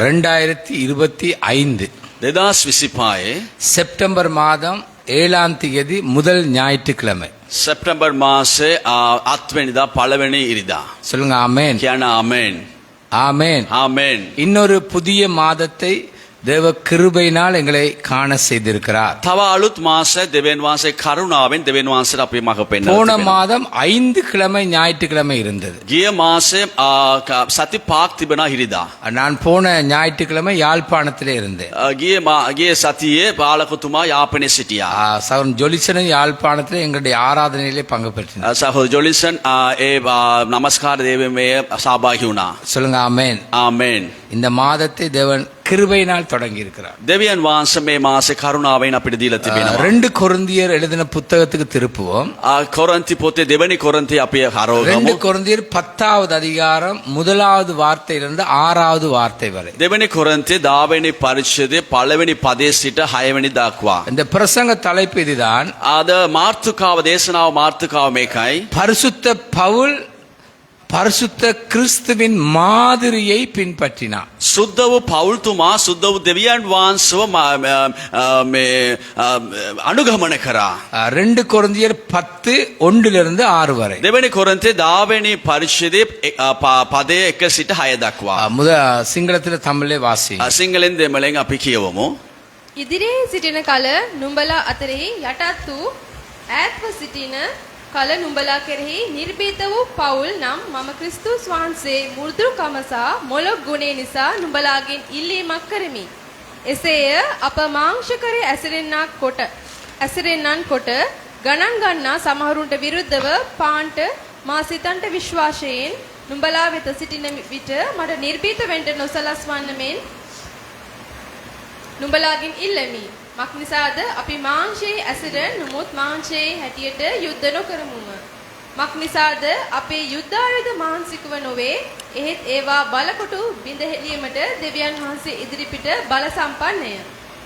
2025 2025 September மாதம் 7ஆம் தேதி முதல் ஞாயிற்றுக்கிழமை. සැප්තැම්බර් මාසේ 8 වෙනිදා පළවෙනි ඉරිදා. சொல்லுங்க ஆமென். කියන ආමෙන්. ஆமென். ආමෙන්. இன்னொரு புதிய மாதத்தை தேவ கிருபையினால் எங்களை காண செய்திருக்கிறார். තව අලුත් මාසයක් දෙවියන් වහන්සේ කරුණාවෙන් දෙවියන් වහන්සේට අපි මඟ පෙන්වලා போன තිබෙනවා. மாதம் 5 கிழமை ஞாயிற்றுக்கிழமை இருந்தது. ගිය මාසේ සති 5ක් තිබෙනා ඉරිදා. நான் போன ஞாயிற்றுக்கிழமை யாழ்ப்பாணத்திலே இருந்தேன். ගිය සතියේ පාලකතුමා යාපනයේ සිටියා. சகோதரன் ஜொலிசனும் யாழ்ப்பாணத்திலே எங்களுடைய ஆராதனையிலே பங்கு பெற்றினார். සහෝදර ජොලිසන් ඒ নমස්කාර දේවමේ සහභාගී වුණා. சொல்லுங்க ஆமென். ආමෙන්. இந்த மாதத்தை தேவன் கிருபையினால் தொடங்கி இருக்கிறார். දෙවියන් වහන්සේ මේ මාසේ කරුණාවෙන් අපිට දීලා තිබෙනවා. 2 கொரிந்தியர் எழுதின புத்தகத்துக்கு திருப்புவோம். කොරින්ති පොතේ දෙවෙනි කොරින්ති අපි හරවගමු. 2 கொரிந்தியர் 10வது அதிகாரம் 1வது வார்த்தையிலிருந்து 6வது வார்த்தை வரை. දෙවෙනි කොරින්ති 10 වෙනි පරිච්ඡේදයේ 1 වෙනි පදයේ සිට 6 වෙනි දක්වා. இந்த பிரசங்க தலைப்பு இதுதான். ආද මාර්තුකාව දේශනාව මාර්තුකාව මේකයි. பரிசுத்த பவுல் பரிசுத்த கிறிஸ்துவின் மாதிரியை பின்பற்றினார். සුද්ධ වූ පවුල්තුමා සුද්ධ වූ දෙවියන් වහන්සේව මේ අනුගමනය කරා. 2 கொரிந்தியர் 10 1லிருந்து 6 வரை. දෙවෙනි කොරින්ති 10 වෙනි පරිච්ඡේදයේ පදයේ 1 සිට 6 දක්වා. සිංහලத்தில் தமிழே வாசி. සිංහලෙන් දෙමළෙන් අපි කියවමු. ඉදිරියේ සිටින කල නුඹලා අතරෙහි යටත් වූ ඈත්ව සිටින කල නුඹලා කෙරෙහි නිර්භීත වූ පවුල් නම් මම ක්‍රිස්තුස් වහන්සේ මුරුදුකම සහ මොළොක් ගුණේ නිසා නුඹලාගෙන් ඉල්ලීමක් කරමි. එසේය අප මාංශකරේ ඇසිරෙන්නන් කොට ගණන් ගන්නා සමහරුන්ට විරුද්ධව පාන්ට මා සිතන්ට විශ්වාසයෙන් නුඹලා වෙත සිටින විට මට නිර්භීත වෙන්න නොසලස්වන්න මෙන් නුඹලාගෙන් ඉල්ලමි. මක්නිසාද අපි මාංශයේ ඇසිර නමුත් මාංශයේ හැටියට යුද්ධ නොකරමුම. මක්නිසාද අපේ යුද්ධ ආයුධ මානසිකව නොවේ. එහෙත් ඒවා බලකොටු බිඳහෙලීමට දෙවියන් වහන්සේ ඉදිරිපිට බල සම්පන්නය.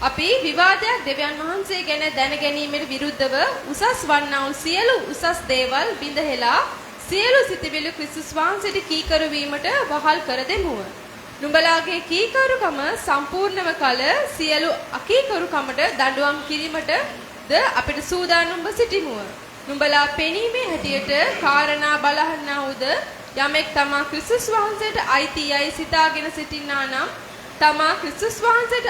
අපි විවාදයක් දෙවියන් වහන්සේ ගැන දැන ගැනීමට විරුද්ධව උසස් වන්නා වූ සියලු උසස් දේවල් බිඳහෙලා සියලු සිතවිලි ක්‍රිස්තුස් වහන්සේට කීකරු වීමට වහල් කර දෙමුව. නුඹලාගේ කීකරුකම සම්පූර්ණව කල සියලු අකීකරුකමට දඬුවම් කිරීමට ද අපිට සූදානම්ව සිටිමුව. නුඹලා පෙනීමේ හැටියට කාරණා බලහන්නා වූද යමෙක් තමා ක්‍රිස්තුස් වහන්සේට අයිතියයි සිතාගෙන සිටිනා නම් තමා ක්‍රිස්තුස් වහන්සේට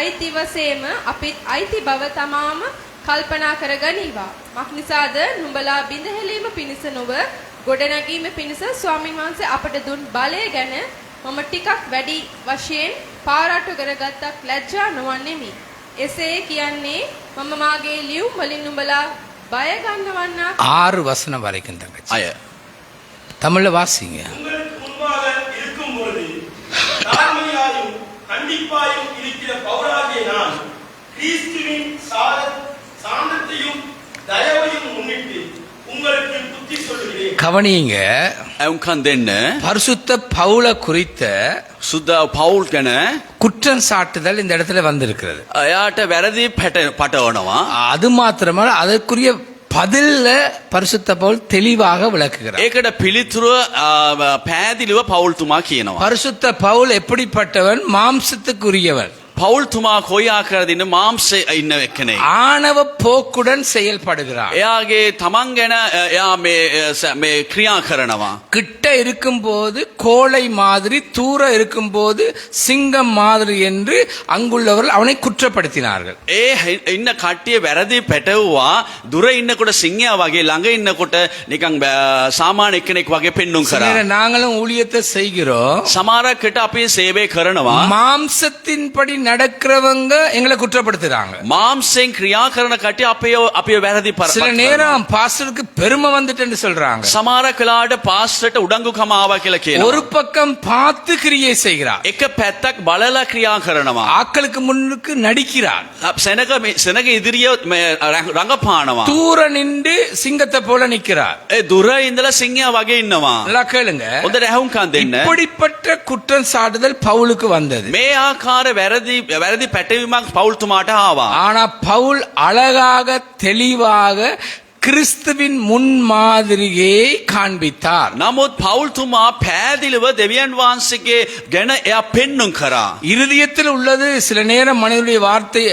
අයිතිවසේම අපිත් අයිති බව තමාම කල්පනා කරගනීවා. මක්නිසාද නුඹලා බිඳහෙලීම පිණිස නොව ගොඩනැගීම පිණිස ස්වාමීන් වහන්සේ අපට දුන් බලය ගැන මම ටිකක් වැඩි වශයෙන් පාරාටු කරගත්තක් ලැජ්ජා නොවන්නේමි. එසේ කියන්නේ මම මාගේ ලියුම් වලින් නුඹලා බය ගන්නවන්නා 6 வசனம் வரைக்கும் தங்கச்சி. අය தமிழ்ல வாசிங்க. உங்களுக்கு முன்பாக இருக்கும் பொழுது தாழ்மையாயும் கண்டிப்பாயும் இருக்கிற பவுலாகிய நான் கிறிஸ்துவின் சாந்தத்தையும் தயவையும் முன்னிட்டு உங்களுக்கு புத்தி சொல்லுகிறேன். கவனிங்க. ඇවුම්කන් දෙන්න. பரிசுத்த பவுல குறித்த සුද්ධ පවුල් ගැන குற்றம் சாட்டுதல் இந்த இடத்துல வந்திருக்கிறது. එයාට වැරදි පටවනවා. அது மாத்திரமல்ல அதற்குரிய பதில்ல பரிசுத்த பவுல் தெளிவாக விளக்குகிறார். ඒකට පිළිතුරු පෑදිලිව පවුල්තුමා කියනවා. பரிசுத்த பவுல் எப்படிப்பட்டவன்? மாம்சத்துக்குரியவன். පවුල්තුමා කොයි ආකාරදින්න මාංශයේ ඉන්න එක්කනේ. ஆணவ போக்குடன் செயல்படுகிறார். එයාගේ තමන් ගැන එයා මේ ක්‍රියා කරනවා. கிட்ட இருக்கும்போது கோழை மாதிரி, தூர இருக்கும்போது சிங்கம் மாதிரி என்று அங்குள்ளவர்கள் அவனை குற்றப்படுத்தினார்கள். ඒ ඉන්න කට්ටිය වැරදි පැටවුවා. දුර ඉන්නකොට සිංහයා වගේ, ළඟ ඉන්නකොට නිකන් සාමාන්‍ය කෙනෙක් වගේ පෙන්නුම් කරා. நாங்களும் ஊழியத்தை செய்கிறோம். සමහරකට අපි සේවය කරනවා. மாம்சத்தின்படி நடக்கிறவங்க எங்களை குற்றப்படுத்துறாங்க. මාංශයෙන් ක්‍රියා කරන කට්ටිය අපේ වැරදි சில நேரம் பாஸ்டருக்கு பெருமை வந்துட்டுன்னு சொல்றாங்க. සමහර කලාට පාස්ටර්ට උඩඟුකම ආවා කියලා කියනවා. ஒரு பக்கம் பார்த்து கிரியை செய்கிறார். එක පැත්තක් බලලා ක්‍රියා කරනවා. ஆட்களுக்கு முன்னுக்கு நடிக்கிறார். සෙනග ඉදිරිය රඟපානවා. தூர நின்று சிங்கத்தை போல நிற்கிறார். ඒ දුර ඉඳලා සිංහයා වගේ ඉන්නවා. நல்லா கேளுங்க. හොඳට ඇහුම්කන් දෙන්න. இப்படிப்பட்ட குற்றம் சாட்டுதல் பவுலுக்கு வந்தது. මේ ආකාර වැරදි පැටවීමක් පවුල්තුමාට ආවා. ஆனா பவுல் அழகாக தெளிவாக கிறிஸ்துவின் முன்மாதிரியை காண்பித்தார். නමුත් පවුල්තුමා පෑදිලිව දෙවියන් වහන්සේගේ ගැන එයා පෙන්නුම් කරා. இருதயத்தில் உள்ளது சில நேரம் மனிதனுடைய வார்த்தை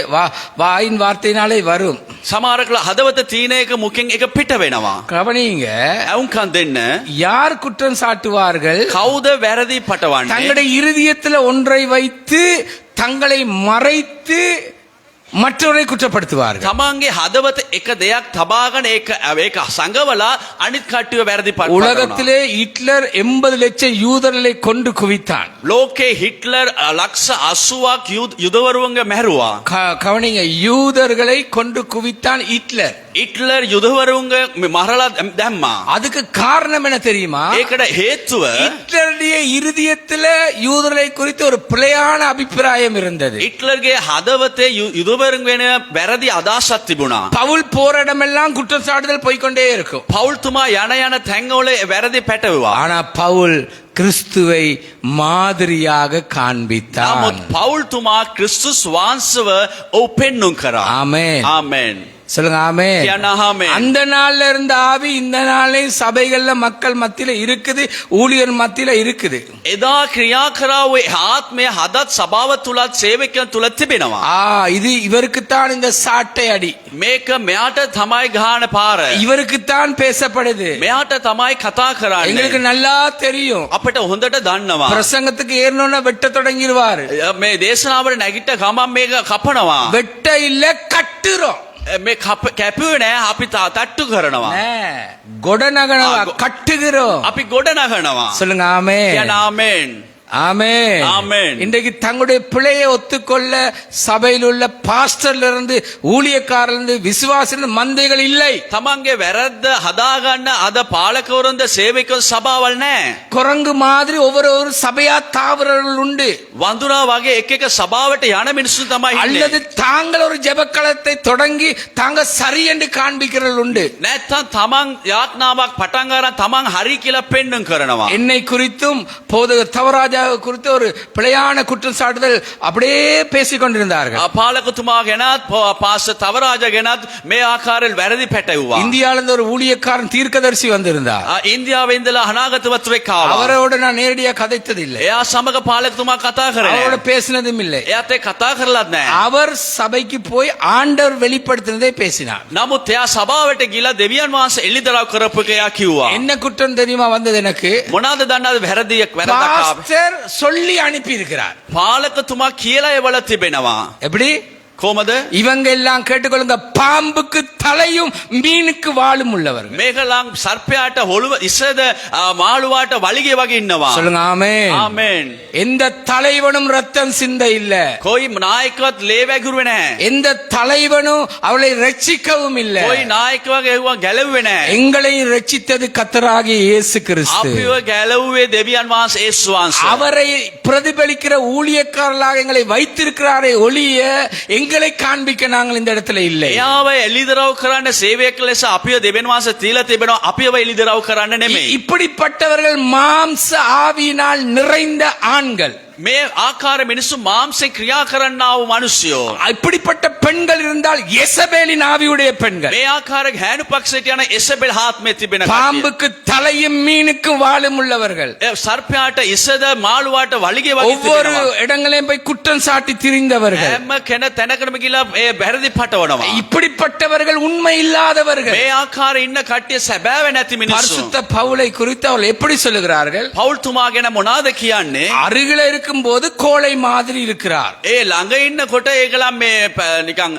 வாயின் வார்த்தையினாலே வரும். සමහරකල හදවත තීන එක මුඛෙන් එක පිට වෙනවා. கவனிங்க, අවුන්කන් දෙන්න. யார் குற்றம் சாட்டுவார்கள்? කවුද වැරදි පටවන්නේ? தங்களுடைய இருதயத்தில் ஒன்றை வைத்து தங்களை மறைத்து மற்றவரை குற்றப்படுத்துவார்கள். තමන්ගේ හදවත එක දෙයක් තබාගෙන ඒක සංගවලා අනිත් කට්ටිය වැරදි පටවනවා. உலகத்திலே ஹிட்லர் 80 லட்சம் யூதர்களை கொண்டு குவித்தான். ලෝකේ හිට්ලර් ලක්ෂ 80ක් යුදවරුන්ගේ මැරුවා. கவனிங்க, யூதர்களை கொண்டு குவித்தான் ஹிட்லர். හිට්ලර් යුදවරුන්ගේ මරලා දැම්මා. அதுக்கு காரணம் என்ன தெரியுமா? ඒකට හේතුව ஹிட்லருடைய இருதயத்துல யூதர்களை குறித்து ஒரு பிழையான அபிப்பிராயம் இருந்தது. හිට්ලර්ගේ හදවතේ යුදවරුන් වෙන වැරදි අදහසක් තිබුණා. பவுல் போராடமெல்லாம் குற்றச்சாட்டுதல் போய்க்கொண்டே இருக்கும். පවුල්තුමා යන තැන්වල වැරදි පැටවුවා. ஆனா பவுல் கிறிஸ்துவை மாதிரியாக காண்பித்தார். නමුත් පවුල්තුමා ක්‍රිස්තුස් වහන්සේව ඔපෙන්නුම් කරා. ஆமென். ආමෙන්. சொல்லுங்க ஆமென். කියන්න ආමෙන්. அந்த நாள்ல இருந்த ஆவி இந்த நாளையும் சபைகள்ல மக்கள் மத்தியில இருக்குது, ஊழியர் மத்தியில இருக்குது. එදා ක්‍රියා කරා ඔය ආත්මය හදත් සභාව තුලත් සේවකයන් තුල තිබෙනවා. இது இவருக்குத்தான் இந்த சாட்டை அடி, මේක මෙයාට තමයි ගහන පාර. இவருக்குத்தான் பேசப்படுது. මෙයාට තමයි කතා எங்களுக்கு කරන්නේ. நல்லா தெரியும். අපිට හොඳට දන්නවා. பிரசங்கத்துக்கு ஏறணும்னா வெட்ட தொடங்கிடுவாரு. මේ දේශනාවට නැගිට ගමන් මේක කපනවා. வெட்ட இல்ல கட்டுறோம். මේ කැපුවේ නෑ, අපි තට්ටු කරනවා. கொடநகனவா கட்டுகிறோம். අපි ගොඩ නගනවා. சொல்லுங்க ஆமென். කියන්න ආමෙන්. ஆமென். ஆமென். இன்றைக்கு தங்களுடைய பிழையை ஒத்துக்கொள்ள சபையில் உள்ள பாஸ்டர்ல இருந்து ஊழியக்காரர்ல இருந்து விசுவாசில மந்தைகள் இல்லை. තමන්ගේ වැරද්ද හදාගන්න අද පාලකවරුන්ද සේවකයෝ සභාවල් නෑ. குரங்கு மாதிரி ஒவ்வொரு சபையா தாவரர்கள் உண்டு. වඳුරා වගේ එක එක සභාවට යන මිනිස්සු තමයි அல்லது ඉන්නේ. தாங்கள் ஒரு ஜெபக்களத்தை தொடங்கி தாங்க சரி என்று காண்பிக்கிறவர்கள் உண்டு. නැත්තම් තමන් යාඥාවක් පටන් ගන්න තමන් හරි කියලා පෙන්නුම් කරනවා. என்னை குறித்தும் போதகர் தவராஜா குறித்து ஒரு பிழையான குற்றம் சாட்டுதல் அப்படியே பேசிக் கொண்டிருந்தார்கள். පාලකතුමා ගැනත් පාස්ටර් තවරාජ ගැනත් මේ ආකාරයෙන් වැරදි පැටවුවා. இந்தியாவிலிருந்து ஒரு ஊழியக்காரன் தீர்க்கதரிசி வந்திருந்தார். ඉන්දියාවේ ඉඳලා අනාගතවත්වෙක් ආවා. அவரோட நான் நேரடியா கதைத்ததில்லை, එයා සමග පාලකතුමා කතා කරේ அவரோட නෑ. பேசினதும் இல்லை. එයාත් එක්ක කතා කරලත් නෑ. அவர் சபைக்கு போய் ஆண்டவர் வெளிப்படுத்தினதை பேசினார். නමුත් එයා සභාවට ගිහලා දෙවියන් වහන්සේ එළිදරව් කරපු එක එයා කිව්වා. என்ன குற்றம் தெரியுமா வந்தது எனக்கு? මොනවාද දන්නවද වැරදියක් වැරදක් ආවේ? பாஸ்டர் சொல்லி அனுப்பி இருக்கிறார். පාලකතුමා කියලා ඒවල තිබෙනවා. எப்படி? කොහමද? இவங்க எல்லாம் கேட்டுக்கொள்ளுங்க, பாம்புக்கு தலையும் மீனுக்கு வாலும் உள்ளவர்கள். මේගලන් සර්පයාට හොළුව ඉස්සද මාළුවාට වලිගේ වගේ ඉන්නවා. சொல்லுங்க ஆமென். ආමෙන්. எந்த தலைவனும் ரத்தம் சிந்த இல்ல. කොයි නායකවත් ලේ වැගිරුවේ නැහැ. எந்த தலைவனும் அவளை ரட்சிக்கவும் இல்ல. කොයි නායකවගේ ඒවා ගැලවුවේ නැහැ. எங்களையும் ரட்சித்தது கர்த்தராகிய இயேசு கிறிஸ்து. අපිව ගැලවුවේ දෙවියන් වහන්සේ යේසුස් වහන්සේ. அவரை பிரதிபலிக்கிற ஊழியக்காரர்களாக எங்களை வைத்திருக்கிறாரே ஒழிய எங்களை காண்பிக்க நாங்கள் இந்த இடத்துல இல்லை. එයාව එළිදරව් කරන්න සේවයක් ලෙස අපිව දෙවියන් වහන්සේ තීලා තිබෙනවා. අපිව එළිදරව් කරන්න නෙමෙයි. இப்படிப்பட்டவர்கள் மாம்ச ஆவியினால் நிறைந்த ஆண்கள். මේ ආකාර මිනිස්සු මාംසෙන් ක්‍රියා කරන්නා වූ මිනිස්සුયો. இப்படிப்பட்ட பெண்கள் இருந்தால் எசபேலின் ஆவியுடைய பெண்கள். මේ ආකාර හැණු පක්ෂයට යන එසබෙල් ආත්මය තිබෙන කට්ටිය. பாம்புக்கு தலையும் மீனுக்கும் வாலும் உள்ளவர்கள். සර්පයාට ඉසද මාළුවාට වලිගේ වගේ ஒவ்வொரு තිබෙනවා. இடங்களையும் போய் குற்றம் சாட்டி திரிந்தவர்கள். හැම කෙන තැනකටම ගිහලා ඒ වැරදි පටවනවා. இப்படிப்பட்டவர்கள் உண்மை இல்லாதவர்கள். මේ ආකාරයේ ඉන්න කට්ටිය සැබෑව නැති මිනිස්සු. பரிசுத்த பவுலை குறித்து அவர்கள் எப்படி சொல்லுகிறார்கள்? පවුල්තුමා ගැන මොනවාද කියන්නේ? அருகில இருக்கும்போது கோழை மாதிரி இருக்கிறார். ඒ ළඟ ඉන්නකොට ඒගලන් මේ නිකන්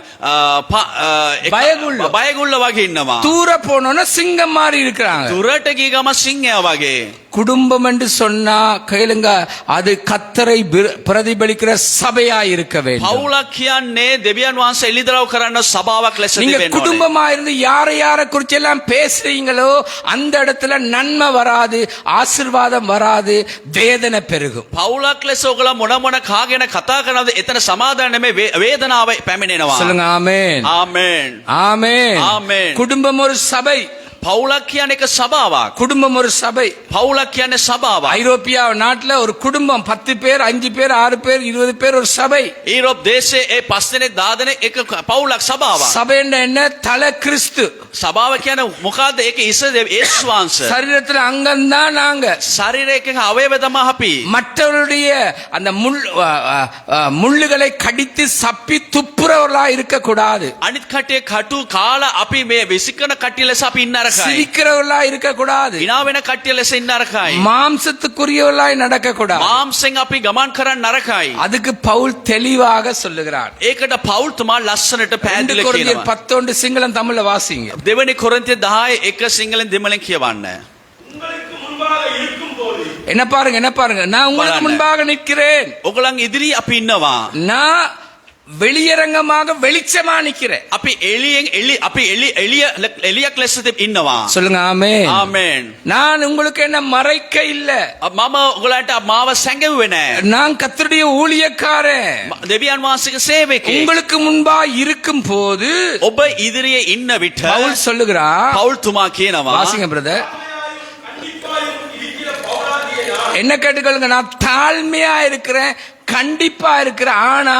බයගුල්ල වගේ ඉන්නවා. தூர போனோன்னா சிங்கம் மாதிரி இருக்கிறாங்க. දුරට ගිය ගම සිංහයා වගේ. குடும்பம் என்று சொன்னா கேளுங்க, அது கர்த்தரை பிரதிபலிக்கிற சபையா இருக்க வேண்டும். පවුලක් කියන්නේ දෙවියන් වහන්සේ එළිදරව් කරන්න සභාවක් ලෙස நீங்க තිබෙන්න ඕනේ. குடும்பமா இருந்து யாரை குறிச்சு எல்லாம் பேசுறீங்களோ அந்த இடத்துல நன்மை வராது, ஆசீர்வாதம் வராது, வேதனை பெருகும். පවුලක් ලෙස ඔයගොල්ලෝ මොන කාගෙන කතා කරනවද එතන සමාදාන නෙමෙයි වේදනාව පැමිණෙනවා. சொல்லுங்க ஆமென். ආමෙන්. ஆமென். ஆமென். குடும்பம் ஒரு சபை. පවුලක් කියන්නේ එක සභාවක්. குடும்பம் ஒரு சபை. පවුලක් කියන්නේ සභාවක්. ஐரோப்பியா நாட்டுல ஒரு குடும்பம் 10 பேர் 5 பேர் 6 பேர் 20 பேர் ஒரு சபை. ඊරෝප් දේශයේ ඒ 5 දෙනෙක් 10 දෙනෙක් එක පවුලක් සභාවක්. சபைன்னா என்ன? தலை கிறிஸ்து. සභාව කියන්නේ මොකද්ද? ඒක ඉස යේසුස් වහන්සේ. சரீரத்துல அங்கம் தான் நாங்க. ශරීරයක අවයව තමයි අපි. மற்றவருடைய அந்த முள்ளுகளை கடித்து சப்பி துப்புரவர்களா இருக்க கூடாது. අනිත් කටේ කටු කාලා අපි මේ විසිකන කට්ටිය ලෙස අපි ඉන්න අරකයි. சிரிக்கிறவர்களா இருக்க கூடாது. විනා වෙන කට්ටිය ලෙස ඉන්න අරකයි. மாம்சத்துக்குரியவர்களாய் நடக்க கூடாது. මාම්සෙන් අපි ගමන් කරන්න අරකයි. அதுக்கு பவுல் தெளிவாக சொல்லுகிறார். ඒකට පවුල් තුමා ලස්සනට පැහැදිලි கொரிந்தியர் කියනවා. 11 සිංහලෙන් தமிழ்ல வாசிங்க. දෙවෙනි කොරින්තිය 10 එක සිංහලෙන් දෙමළෙන් කියවන්න. உங்களுக்கு முன்பாக இருக்கும்போது என்ன பாருங்க நான் உங்களுக்கு பாருங்க. முன்பாக நிற்கிறேன். ඔගලන් ඉදිරි අපි ඉන්නවා. நான் வெளியரங்கமாக வெளிச்சமா நிக்கிறேன். අපි එළියක් ලෙස ඉන්නවා. சொல்லுங்க ஆமென். ආමෙන්. நான் உங்களுக்கு என்ன மறைக்க இல்ல. මම ඔයගලන්ට මාව සැඟවුවේ නැහැ. நான் கர்த்தருடைய ஊழியக்காரன். දෙවියන් වහන්සේගේ සේවකයෙක්. உங்களுக்கு முன்பா இருக்கும் போது ඔබ ඉදිරියේ ඉන්න විට பவுல் சொல்லுகிறான். පවුල් තුමා කියනවා. வாசிங்க பிரதர். கண்டிப்பாயும் இருக்கிற பவுலாகிய நான் என்ன கேட்டுக்கொள்ளுங்க. நான் தாழ்மையா இருக்கிறேன், கண்டிப்பா இருக்கிறேன். ஆனா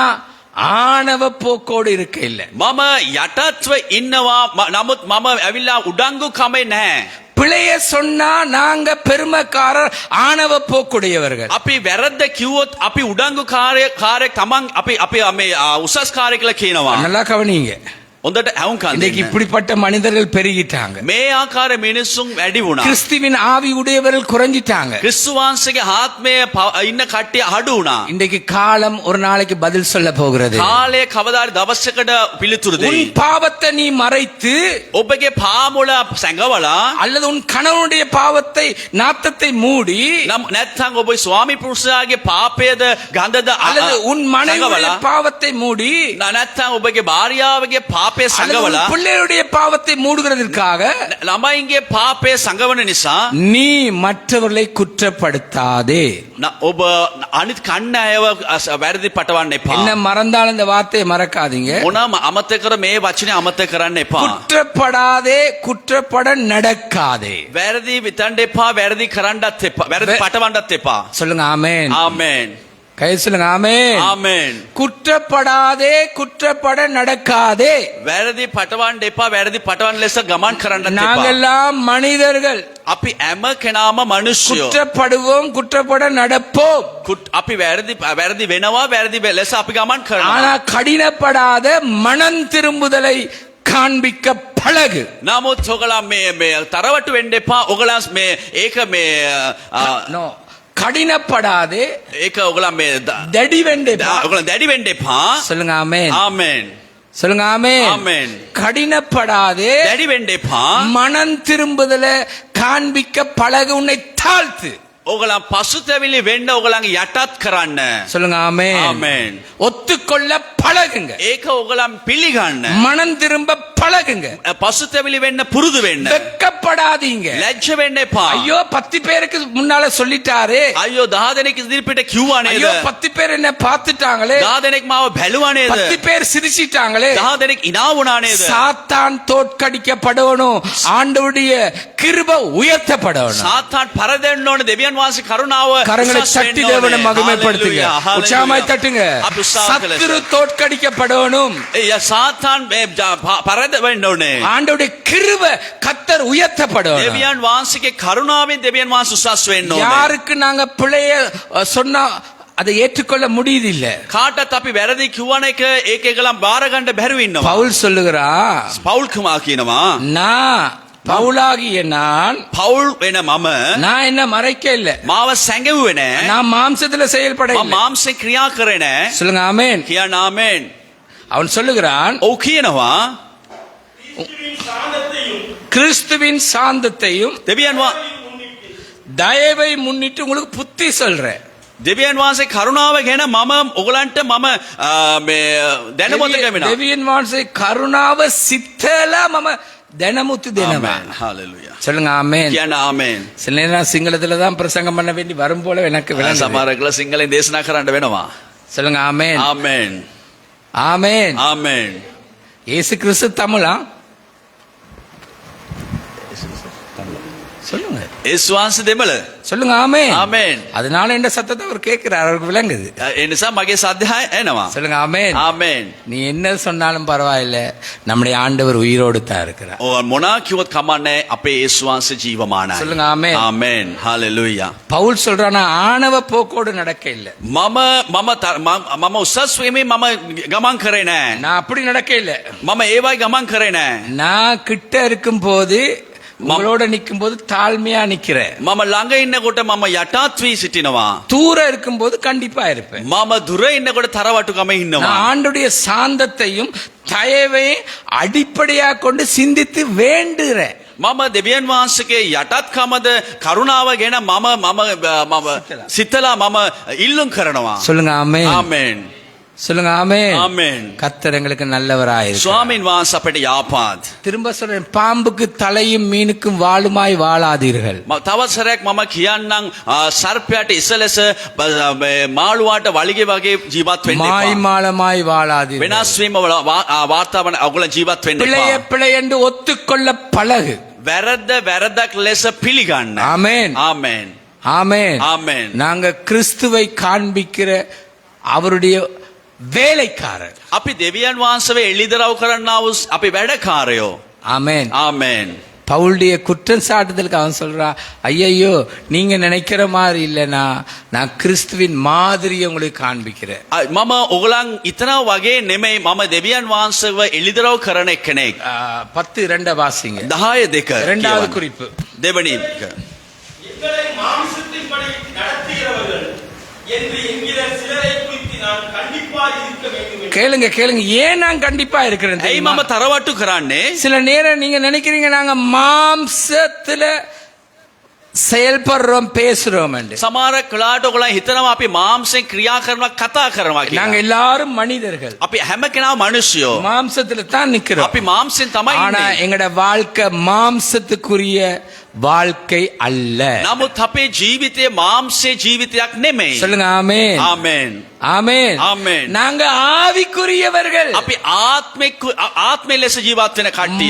ஆணவ போக்கோடு இருக்க இல்ல. මම යටත්ව ඉන්නවා. නමුත් මම ඇවිල්ලා උඩංගු කමේ නැහැ. பிழைய சொன்னா நாங்க பெருமைக்காரர், ஆணவ போக்குடையவர்கள். අපි වැරද්ද කිව්වොත් අපි උඩංගු කාර්යයක් තමන් අපි මේ උසස් කාර්ය කියලා කියනවා. நல்லா கவனிங்க. හොඳට ඇහුම්කන් இன்னைக்கு දෙන්න. இப்படிப்பட்ட மனிதர்கள் பெருகிட்டாங்க. මේ ආකාර මිනිසුන් වැඩි වුණා. கிறிஸ்துவின் ஆவி உடையவர்கள் குறைஞ்சிட்டாங்க. ක්‍රිස්තු වහන්සේගේ ආත්මය ඉන්න කට්ටිය අඩු වුණා. இன்றைக்கு காலம் ஒரு நாளைக்கு பதில் சொல்ல போகிறது. කාලය කවදාද දවසකට පිළිතුරු உன் දෙයි. பாவத்தை நீ மறைத்து ඔබගේ පාමුල සැඟවලා அல்லது உன் கணவனுடைய பாவத்தை நாத்தத்தை மூடி නැත්නම් ඔබ ස්වාමි පුරුෂයාගේ පාපයද ගඳද அல்லது உன் மனைவியுடைய සැඟවලා பாவத்தை மூடி නැත්නම් ඔබගේ භාර්යාවගේ පාපය அல்லது உன் සැඟවලා பிள்ளைகளுடைய பாவத்தை மூடுகிறதற்காக ළමයින්ගේ පාපය සඟවන නිසා நீ மற்றவர்களை குற்றப்படுத்தாதே. ඔබ අනිත් කන්න අයව වැරදි පටවන්න එපා. என்ன மறந்தாலும் இந்த வார்த்தையை மறக்காதீங்க. මොනම අමතක කර මේ වචනේ අමතක කරන්න එපා. குற்றப்படாதே, குற்றப்பட நடக்காதே. වැරදි විතන්න එපා, වැරදි කරන්නත් එපා, වැරදි පටවන්නත් එපා. சொல்லுங்க ஆமென். ආමෙන්. கை சொல்லுங்க ஆமென். ආමෙන්. குற்றப்படாதே, குற்றப்பட நடக்காதே. වැරදි පටවන්න එපා, වැරදි පටවන්න ලෙස ගමන් කරන්නත් එපා. நாங்கெல்லாம் மனிதர்கள். අපි හැම කෙනාම මිනිස්සුයෝ. குற்றப்படுவோம், குற்றப்பட நடப்போம். අපි වැරදි වෙනවා, වැරදි ලෙස අපි ගමන් ஆனா කරනවා. கடினப்படாத மனம் திரும்புதலை காண்பிக்க பழகு. නමුත් ඔයගලා මේ තරවටු වෙන්න එපා. ඔයගලා මේ ඒක මේ நோ, கடினப்படாதே, ඒක ඔයගලා මේ தடி வெண்டேப்பா. ඔයගලා දැඩි වෙන්න එපා. சொல்லுங்க ஆமென். ආමෙන්. சொல்லுங்க ஆமென். ආමෙන්. கடினப்படாதே, දැඩි වෙන්න එපා. மனம் திரும்புதலை காண்பிக்க பழகு. உன்னை தாழ்த்து. ඔයගලා පසුතැවිලි වෙන්න ඔයගලන්ගේ යටත් කරන්න. சொல்லுங்க ஆமென். ආමෙන්. ஒத்துக்கொள்ள பழகுங்க. ඒක ඔයගලන් පිළිගන්න. மனம் திரும்ப பழகுங்க. පසුතැවිලි වෙන්න පුරුදු වෙන්න. வெட்கப்படாதீங்க. ලැජ්ජ වෙන්න එපා. ஐயோ 10 பேருக்கு முன்னால சொல்லிட்டாரே, අයියෝ 10 දෙනෙක් ඉදිරිපිට කිව්වා නේද? ஐயோ 10 பேர் என்ன பார்த்துட்டாங்களே, 10 දෙනෙක් මාව බැලුවා නේද? 10 பேர் சிரிச்சிட்டாங்களே. 10 දෙනෙක් ඉනා වුණා නේද? சாத்தான் தோற்கடிக்கப்படணும், ஆண்டவருடைய கிருபை உயர்த்தப்படணும். සාතාන් පරදෙන්න ඕනේ, දෙවියන් වහන්සේ කරුණාව கரங்களை උසස් தட்டி වෙන්න தேவனை ඕනේ. மகிமைப்படுத்துங்க. Hallelujah, hallelujah. உற்சாகமாய் தட்டுங்க. අපි උත්සාහ කළා. சத்துரு தோற்கடிக்கப்படணும். සාතාන් පරද වෙන්න ඕනේ. ஆண்டவருடைய கிருபை கர்த்தர் உயர்த்தப்படணும். දෙවියන් වහන්සේගේ කරුණාවෙන් දෙවියන් වහන්සේ උසස් වෙන්න ඕනේ. யாருக்கு நாங்க பிழைய சொன்னா அதை ஏற்றுக்கொள்ள முடியுது இல்ல. කාටත් අපි වැරදි කිව්වන එක ඒක ඒගොල්ලන් බාර ගන්න බැරුව ඉන්නවා. பவுல் சொல்லுகிறா, පවුල් කුමා කියනවා. நான் பவுலாகிய நான் පවුල් වෙන මම நான் என்ன மறைக்க இல்ல. මාව සැඟවුවේ නෑ. நான் மாம்சத்துல செயல்பட මම இல்ல. මාംසයෙන් ක්‍රියා කරේ නෑ. சொல்லுங்க ஆமென். කියන්න ආමෙන්. அவன் சொல்லுகிறான், ඔව් කියනවා. கிறிஸ்துவின் சாந்தத்தையும் கிறிஸ்துவின் சாந்தத்தையும் දෙවියන් වා முன்னிட்டு தயவை முன்னிட்டு உங்களுக்கு புத்தி சொல்றேன். දෙවියන් වහන්සේ කරුණාව ගැන මම ඔයගලන්ට මම මේ දැනුමතක වෙනවා. දෙවියන් වහන්සේ කරුණාව සිතලා මම දැනමුතු දෙනවා. ආමෙන්. හalleluya. சொல்லுங்க ஆமென். කියන්න ආමෙන්. சில நேரம் சிங்களத்துல தான் பிரசங்கம் பண்ண வேண்டி வரும் போல எனக்கு விளங்குது. සමහරකලා සිංහලෙන් දේශනා කරන්න වෙනවා. சொல்லுங்க ஆமென். ආමෙන්. ஆமென். ආමෙන්. இயேசு கிறிஸ்து தமிழா? சொல்லுங்க යේසුස් වහන්සේ දෙමළ. சொல்லுங்க ஆமென் ආමෙන්. அதனால இந்த சத்தத்தை அவர் கேட்கிறார், அவருக்கு விளங்குது. ඒ නිසා මගේ සද්දය එනවා. சொல்லுங்க ஆமென். ආමෙන්. நீ என்ன சொன்னாலும் பரவாயில்லை, நம்முடைய ஆண்டவர் உயிரோடு தான் இருக்கிறார். ඔය මොනා කිව්වත් කමන්නේ අපේ යේසුස් වහන්සේ ජීවමානයි. சொல்லுங்க ஆமென். ආමෙන්. හalleluya. பவுல் சொல்றானா ஆணவ போக்கோடு நடக்க இல்ல, මම උසස් වීමේ මම ගමන් කරේ නෑ. நான் அப்படி நடக்க இல்ல. මම ඒවයි ගමන් කරේ නෑ. நான் கிட்ட இருக்கும் போது, உங்களோட நிக்கும் போது தாழ்மையா நிக்கிறேன். මම ළඟ ඉන්නකොට මම යටත් වී සිටිනවා. தூரம் இருக்கும் போது கண்டிப்பா இருப்பேன். මම දුර ඉන්නකොට තරවටුකම ඉන්නවා. நான் ஆண்டுடைய சாந்தத்தையும் தயவையும் அடிப்படையா கொண்டு சிந்தித்து வேண்டுகிறேன். මම දෙවියන් වහන්සේගේ යටත්කමද කරුණාව ගැන මම සිතලා මම ඉල්ලුම් කරනවා. சொல்லுங்க ஆமென். ආමෙන්. சொல்லுங்க ஆமென். ආමෙන්. கர்த்தர் எங்களுக்கு நல்லவராயிருக்கிறார். ස්වාමීන් වහන්සේ අපට යාපාත්. திரும்ப சொல்றேன், பாம்புக்கு தலையும் மீனுக்கும் வாளுமாய் வாழாதீர்கள். තවත් සැරයක් මම කියන්නම්, සර්පයාට ඉසලෙස මාළුවාට වලිගෙ වගේ ජීවත් වෙන්න එපා. மாய்மாலமாய் வாழாதீர்கள். වෙනස් වීම වාර්තාවන ඔයගොල්ලෝ ජීවත් වෙන්න பிழைய එපා. பிழை என்று ஒத்துக்கொள்ள பழகு. වැරද්දක් ලෙස පිළිගන්න. ஆமென். ආමෙන්. ஆமென். ආමෙන්. நாங்க கிறிஸ்துவை காண்பிக்கிற அவருடைய வேலைக்காரர். අපි දෙවියන් වහන්සේව එළිදරව් කරන්නා වූ අපි වැඩකාරයෝ. ஆமென். ආමෙන්. பவுலுடைய குற்றம் சாட்டுதலுக்கு அவன் சொல்றான், ஐயையோ நீங்க நினைக்கிற மாதிரி இல்லைனா, நான் கிறிஸ்துவின் மாதிரியை உங்களுக்கு காண்பிக்கிறேன். මම ඔගලන් ඉතනා වගේ නෙමෙයි, මම දෙවියන් වහන්සේව එළිදරව් කරන කෙනෙක්. 10:2 வாசிங்க. 10:2 இரண்டாவது குறிப்பு. දෙවනි எங்களை மாமிசத்தின்படி நடத்துகிறவர்கள் என்று என்கிற சிலரை குறித்து நான் கண்டிப்பாய் இருக்க வேண்டும் என்று கேளுங்க, ஏன் நான் கண்டிப்பா இருக்கிறேன் ඇයි தெரியுமா? මම තරවට්ටු කරන්නේ? சில நேரம் நீங்க நினைக்கிறீங்க நாங்க மாம்சத்துல செயல்படுறோம் பேசுறோம் என்று. සමහර කලාට ඔයගොල්ලෝ හිතනවා අපි මාംසයෙන් ක්‍රියා කරනවා කතා කරනවා நாங்க කියලා. எல்லாரும் மனிதர்கள், අපි හැම කෙනාම මිනිස්සුයෝ. மாம்சத்துல தான் நிக்கிறோம். අපි මාംසයෙන් තමයි ஆனா ඉන්නේ. எங்கட வாழ்க்கை மாம்சத்துக்குரிய வாழ்க்கை அல்ல. නමුත් අපේ ජීවිතේ මාംසයේ ජීවිතයක් නෙමෙයි. சொல்லுங்க ஆமென். ආමෙන්. ஆமென். ஆமென். நாங்க ஆவிக்குரியவர்கள். අපි ආත්මේ ලෙස ජීවත් වෙන කට්ටිය.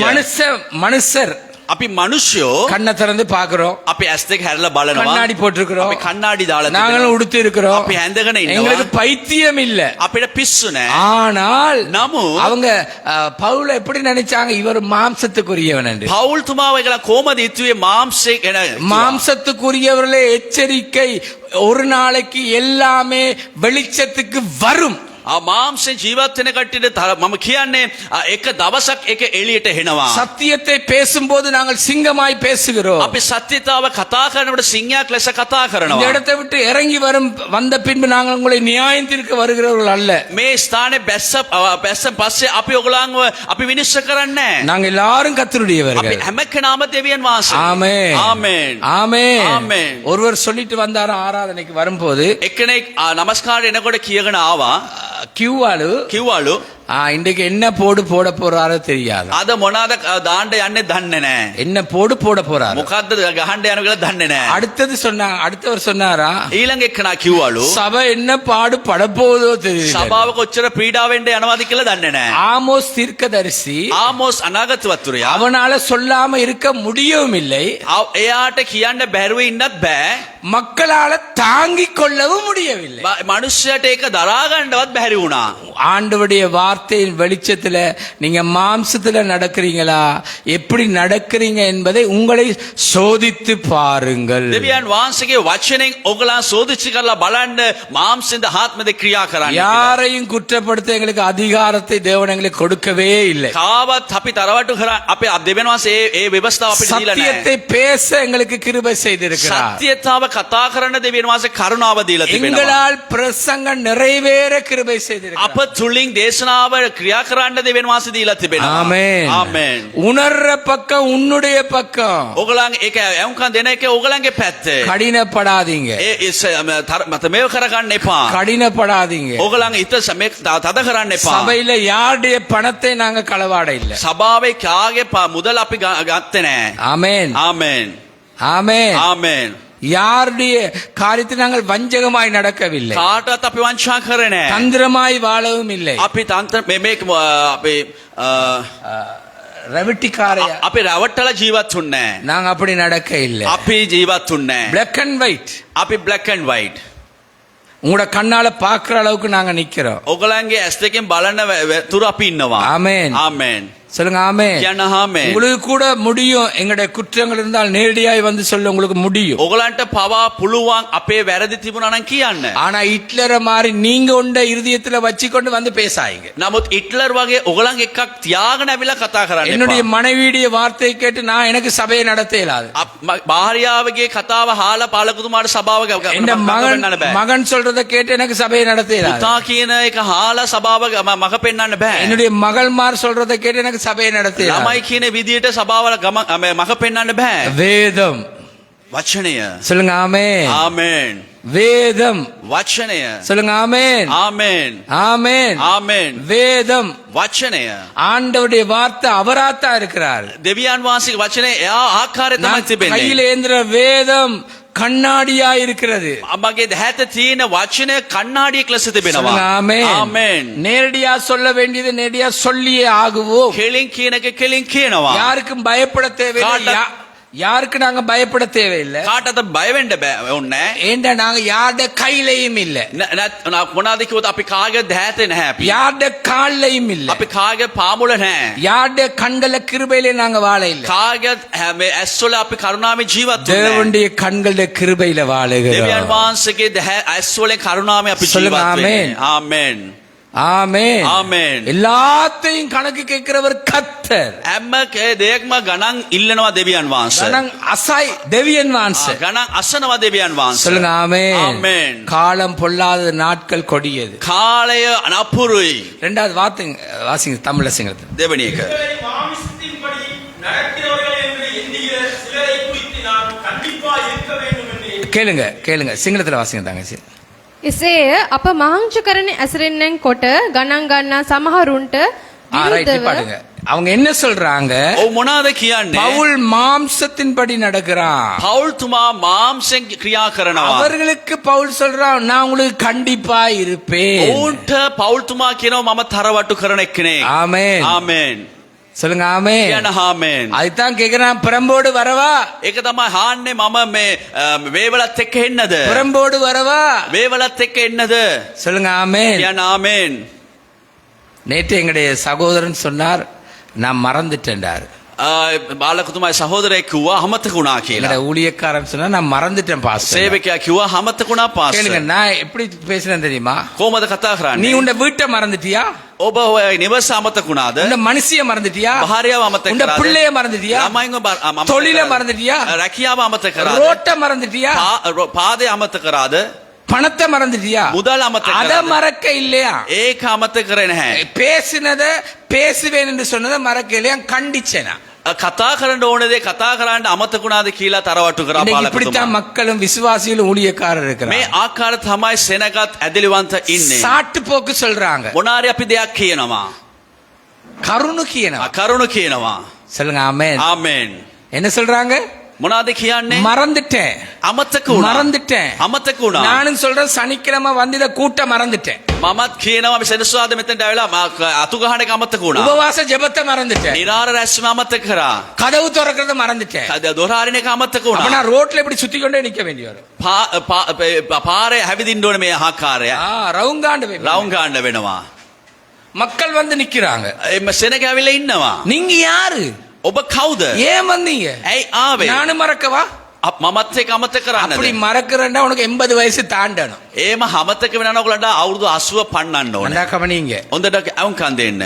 மனுஷர் අපි මිනිස්සුයෝ. கண்ணை திறந்து பாக்குறோம், අපි ඇස් දෙක හැරලා බලනවා. கண்ணாடி போட்டிருக்கிறோம், අපි කණ්ණාඩි දාලා நாங்களும் உடுத்தி இருக்கிறோம், අපි ඇඳගෙන எங்களுக்கு ඉන්නවා. பைத்தியம் இல்ல. අපිට පිස්සු නෑ. ஆனால் නමුත් அவங்க பவுல எப்படி நினைச்சாங்க, இவர் மாம்சத்துக்குரியவன் என்று. පවුල් තුමාව කියලා කොහමද ඉතුවේ මාംසයේ ගැන? மாம்சத்துக்குரியவர்களே எச்சரிக்கை, ஒரு நாளைக்கு எல்லாமே வெளிச்சத்துக்கு வரும். මාංශයෙන් ජීවත් වෙන කට්ටියට මම කියන්නේ එක දවසක් එක එළියට එනවා. சத்தியத்தை பேசும்போது நாங்கள் சிங்கமாய் பேசுகிறோம். අපි සත්‍යතාව කතා කරනකොට සිංහයක් ලෙස කතා இந்த කරනවා. இடத்தை விட்டு இறங்கி வந்த பின்பு நாங்கள் உங்களை நியாயத்திற்கு வருகிறவர்கள் அல்ல. මේ ස්ථානේ බැස්සන් පස්සේ අපි ඔයගොල්ලන්ව අපි විනිශ්චය කරන්නේ නැහැ. நாங்கள் எல்லாரும் අපි கர்த்தருடையவர்கள். හැම කෙනාම දෙවියන් වහන්සේ. ஆமென். ආමෙන්. ஆமென். ஆமென். ஒருவர் சொல்லிட்டு வந்தார் ஆராதனைக்கு வரும்போது, එක්කෙනෙක් නමස්කාරය එනකොට කියගෙන ආවා. கியூவாலு කිව්වලු இன்றைக்கு என்ன போட போறாரோ தெரியாது. අද මොනවාද දාන්න යන්නේ දන්නේ නැහැ. என்ன போட போறாரு. මොකද්ද ගහන්න යන කියලා දන්නේ නැහැ. அடுத்தவர் சொன்னாரா, ඊළඟ එක්කනා කිව්වලු சபை என்ன பாடுபட போதோ தெரியல. සභාව කොච්චර පීඩාවෙන්ද යනවාද කියලා දන්නේ නැහැ. ஆமோஸ் தீர்க்கதரிசி ආමෝස් අනාගතවතුරයා அவனால சொல்லாம இருக்க முடியவும் இல்லை, එයාට කියන්න බැරුව ඉන්නත් බෑ. மக்களால தாங்கிக் கொள்ளவும் முடியவில்லை. මනුෂ්‍යයට ඒක දරා ගන්නවත් බැරි වුණා. ஆண்டவருடைய வார்த்தையின் வெளிச்சத்துல நீங்க மாம்சத்துல நடக்கிறீங்களா, எப்படி நடக்கிறீங்க என்பதை உங்களை சோதித்து பாருங்கள். දෙවියන් වහන්සේගේ වචනෙන් ඔයගලා සෝදිච්ච කරලා බලන්න මාම්සෙන්ද ආත්මද ක්‍රියා කරන්නේ. யாரையும் குற்றப்படுத்த எங்களுக்கு அதிகாரத்தை தேவன் எங்களுக்கு கொடுக்கவே இல்லை. කාවත් අපි තරවටු කරා අපේ දෙවියන් වහන්සේ ඒ ව්‍යවස්ථාව අපිට දීලා නැහැ. சத்தியத்தை பேச எங்களுக்கு கிருபை செய்திருக்கிறார். සත්‍යතාව කතා කරන්න දෙවියන් වහන්සේ කරුණාව දීලා තිබෙනවා. எங்களால் பிரசங்கம் நிறைவேற கிருபை செய்திருக்கிறார். අප තුලින් දේශනාව ක්‍රියා කරන්න දෙවියන් වහන්සේ දීලා තිබෙනවා. ஆமென். ආමෙන්. உணர்ற பக்கம் உன்னுடைய பக்கம். ඔයගලන් ඒක එවුම්කන් දෙන එක ඔයගලන්ගේ පැත්තේ. கடினப்படாதீங்க. මත මේව කරගන්න එපා. கடினப்படாதீங்க. ඔයගලන් හිත තද කරන්න එපා. சபையில யாருடைய பணத்தை நாங்க களவாட இல்ல. සභාවේ කාගේ මුදල් අපි ගත්තේ නැහැ. ஆமென். ආමෙන්. ஆமென். ආමෙන්. யாருடைய காரியத்தை நாங்கள் வஞ்சகமாய் நடக்கவில்லை, කාටවත් අපි වංචා කරේ නැහැ. தந்திரமாய் வாழவும் இல்லை, අපි තන්ත්‍ර මේක අපි ரவிட்டிக்காரைய අපි රවට්ටලා ජීවත් වුන්නේ නැහැ. நாங்க அப்படி நடக்க இல்ல. අපි ජීවත් වුන්නේ නැහැ. Black and white. අපි black and white. உங்களோட கண்ணால பாக்குற அளவுக்கு நாங்க நிக்கிறோம். ඔයගලන්ගේ ඇස් දෙකෙන් බලන තුර අපි ඉන්නවා. ஆமென். ආමෙන්. சொல்லுங்க ஆமென். කියන්න ආමෙන්. உங்களுக்கு கூட முடியும். எங்களுடைய குற்றங்கள் இருந்தால் நேரடியாய் வந்து சொல்ல உங்களுக்கு முடியும். ඔයගලන්ට පවා පුළුවන් අපේ වැරදි තිබුණා නම් කියන්න. ஆனா ஹிட்லரை மாதிரி நீங்க உண்ட இருதயத்துல வச்சுக்கொண்டு வந்து பேசாதீங்க. නමුත් හිට්ලර් වගේ ඔයගලන් එකක් තියාගෙන ඇවිල්ලා කතා කරන්න என்னுடைய එපා. மனைவியுடைய வார்த்தையை கேட்டு நான் எனக்கு சபையை நடத்த இயலாது. භාර්යාවගේ කතාව හාලා පාලකතුමාට සභාව என் மகன் சொல்றதை கேட்டு எனக்கு சபையை நடத்த இயலாது. පුතා කියන එක හාලා සභාව මග පෙන්වන්න බෑ. என்னுடைய மகள்மார் சொல்றதை கேட்டு எனக்கு சபையை நடத்த இயலாது. ළමයි කියන විදියට සභාවල මග පෙන්වන්න බෑ. வேதம் වචනය. சொல்லுங்க ஆமென். ආමෙන්. வேதம் වචනය. சொல்லுங்க ஆமென். ආමෙන්. ஆமென். ආමෙன். வேதம் වචනය. ஆண்டவருடைய வார்த்தை அவராத்தா இருக்கிறார். දෙවියන් වහන්සේගේ වචනේ එයා ආකාරය තමයි நான் තිබෙන්නේ. கையில் ஏந்திர வேதம் கண்ணாடியா இருக்கிறது. මගේ දැහැත තියෙන වචනය කණ්ණාඩියක් ලෙස சொல்லுங்க තිබෙනවා. ஆமென். ආමෙන්. நேரடியா சொல்ல வேண்டியது நேரடியா சொல்லியே ஆகுவோம். කෙලින් කියන එක කෙලින් කියනවා. யாருக்கும் பயப்பட தேவையில்லை. யாருக்கு நாங்க பயப்பட தேவையில்லை. කාටද බය වෙන්න බෑ ඕනේ. ஏண்டா நாங்க யாருடைய கையிலையும் இல்ல, මොනවාද කිව්වොත් අපි කාගේ දැහැතේ නැහැ අපි. யாருடைய கால்லையும் இல்ல, අපි කාගේ පාමුල නැහැ. யாருடைய கண்கள கிருபையிலே நாங்க வாழ இல்ல. කාගේ මේ ඇස්වල අපි කරුණාවෙන් ජීවත් වෙන්නේ. தேவனுடைய கண்களுடைய கிருபையில දෙවියන් வாழுகிறோம். වහන්සේගේ ඇස්වලින් කරුණාවෙන් අපි சொல்லுங்க ජීවත් ආමෙන්. වෙන්නේ. ආමෙන්. ஆமென். ආමෙන්. எல்லாத்தையும் கணக்கு கேட்கிறவர் கர்த்தர். හැම දෙයක්ම ගණන් ඉල්ලනවා දෙවියන් වහන්සේ. கணம் அசாய் தேவியன் வான்சே. ගණන් අසනවා දෙවියන් වහන්සේ. சொல்லுங்க ஆமென். ஆமென். காலம் பொல்லாத நாட்கள் கொடியது. කාලය අනපුරුයි. ரெண்டாவது வார்த்தை வாசிங்க தமிழ்ல சிங்களது. දෙවෙනි එක. இஸ்ரவேலை மாம்சத்தின்படி நடக்கிறவர்கள் என்று எண்ணுகிற சிலரை குறித்து நான் கண்டிப்பாய் இருக்க வேண்டும் என்று கேளுங்க கேளுங்க சிங்களத்துல வாசிங்க தங்கச்சி. එසේය අප මහංච කරන ඇසරෙන්නෙන් කොට ගණන් ගන්නා සමහරුන්ට ரைட் විරුද්ධව பாடுங்க. அவங்க என்ன சொல்றாங்க? ඔව් මොනවාද කියන්නේ? பவுல் மாம்சத்தின்படி நடக்கிறான். පවුල් තුමා මාംසෙන් ක්‍රියා කරනවා. அவர்களுக்கு பவுல் சொல்றான் நான் உங்களுக்கு கண்டிப்பா இருப்பேன். ඔවුන්ට පවුල් තුමා කියනවා මම තරවටු කරන එක්කෙනෙක්. ஆமென். ආමෙන්. சொல்லுங்க ஆமென். කියන ආමෙන්. அதுதான் கேக்குறான் பிரம்போடு வரவா? ඒක තමයි හාන්නේ මම මේ වේවලත් එක්ක එන්නද? பிரம்போடு வரவா? වේවලත් එක්ක එන්නද? சொல்லுங்க ஆமென். කියන ආමෙන්. நேற்று எங்களுடைய சகோதரன் சொன்னார் நான் மறந்துட்டேன்டார். බාලකතුමායි සහෝදරයෙක් කිව්වා අමතක වුණා කියලා. எங்களுடைய ஊழியக்காரன் சொன்னா நான் மறந்துட்டேன் பாஸ்டர். සේවකයා කිව්වා අමතක වුණා கேளுங்க පාස්ටර්. நான் எப்படி பேசுறேன் தெரியுமா? කොහමද කතා நீ කරන්නේ? உண்ட வீட்டை மறந்துட்டியா? ඔබ ඔය නිවස අමතක වුණාද? உண்ட மனுஷிய மறந்துட்டியா? භාර්යාව අමතක உண்ட කරාද? பிள்ளைய மறந்துட்டியா? ළමයින්ව අමතක தொழில කරාද? மறந்துட்டியா? රැකියාව අමතක කරාද? ரோட்ட மறந்துட்டியா? පාදේ අමතක කරාද? பணத்தை மறந்துட்டியா? මුදල් අමතක அத කරාද? மறக்க இல்லையா? ඒක අමතක කරේ නැහැ. பேசினத பேசுவேன் என்று சொன்னதை மறக்க இல்லையா? கண்டிச்சேனா? කතා කරන්න ඕන දේ කතා කරන්න අමතක වුණාද කියලා තරවටු කරා இன்னைக்கு පාලකතුමා. இப்படித்தான் மக்களும் விசுவாசிகளும் ஊழியக்காரர் මේ இருக்கிறாங்க. ආකාර තමයි සෙනගත් ඇදලිවන්ත ඉන්නේ. சாட்டு போக்கு சொல்றாங்க, මොනාරි අපි දෙයක් කියනවා. கருணு කියනවා. කරුණ කියනවා. சொல்லுங்க ஆமென். ආමෙන්. என்ன சொல்றாங்க? මොනවාද කියන්නේ? மறந்துட்டேன், අමතක වුණා. மறந்துட்டேன். අමතක වුණා. நானும் சொல்றேன் சனிக்கிழமை வந்து இத கூட்ட மறந்துட்டேன். මමත් කියනවා මේ සෙනසුරාදා මෙතෙන්ට ඇවිල්ලා අතු ගහන එක අමතක වුණා. உபவாச ஜெபத்தை மறந்துட்டேன். නිරාර රැස්ම අමතක කරා. கதவு திறக்கிறத மறந்துட்டேன். දොර අරින එක අමතක அப்ப වුණා. நான் ரோட்ல இப்படி சுத்தி கொண்டே நிக்க வேண்டி வரும். පාරේ හැවිදින්න ඕනේ මේ ආකාරය. ரவுங்காண்டு රවුම් ගන්න වෙනවා. மக்கள் வந்து நிக்கிறாங்க. එම්ම සෙනග ඇවිල්ලා ඉන්නවා. நீங்க யாரு? ඔබ කවුද? ஏன் வந்தீங்க? ඇයි ආවේ? நானும் மறக்கவா? මමත් එක්ක අමතක அப்படி කරන්නද? மறக்கிறேன்டா உனக்கு 80 வயசு தாண்டணும். ඒම අමතක වෙනවා ඔයගලන්ට අවුරුදු 80 පන්නන්න ඕනේ. நல்லா கவனிங்க. හොඳට අවුම්කන් දෙන්න.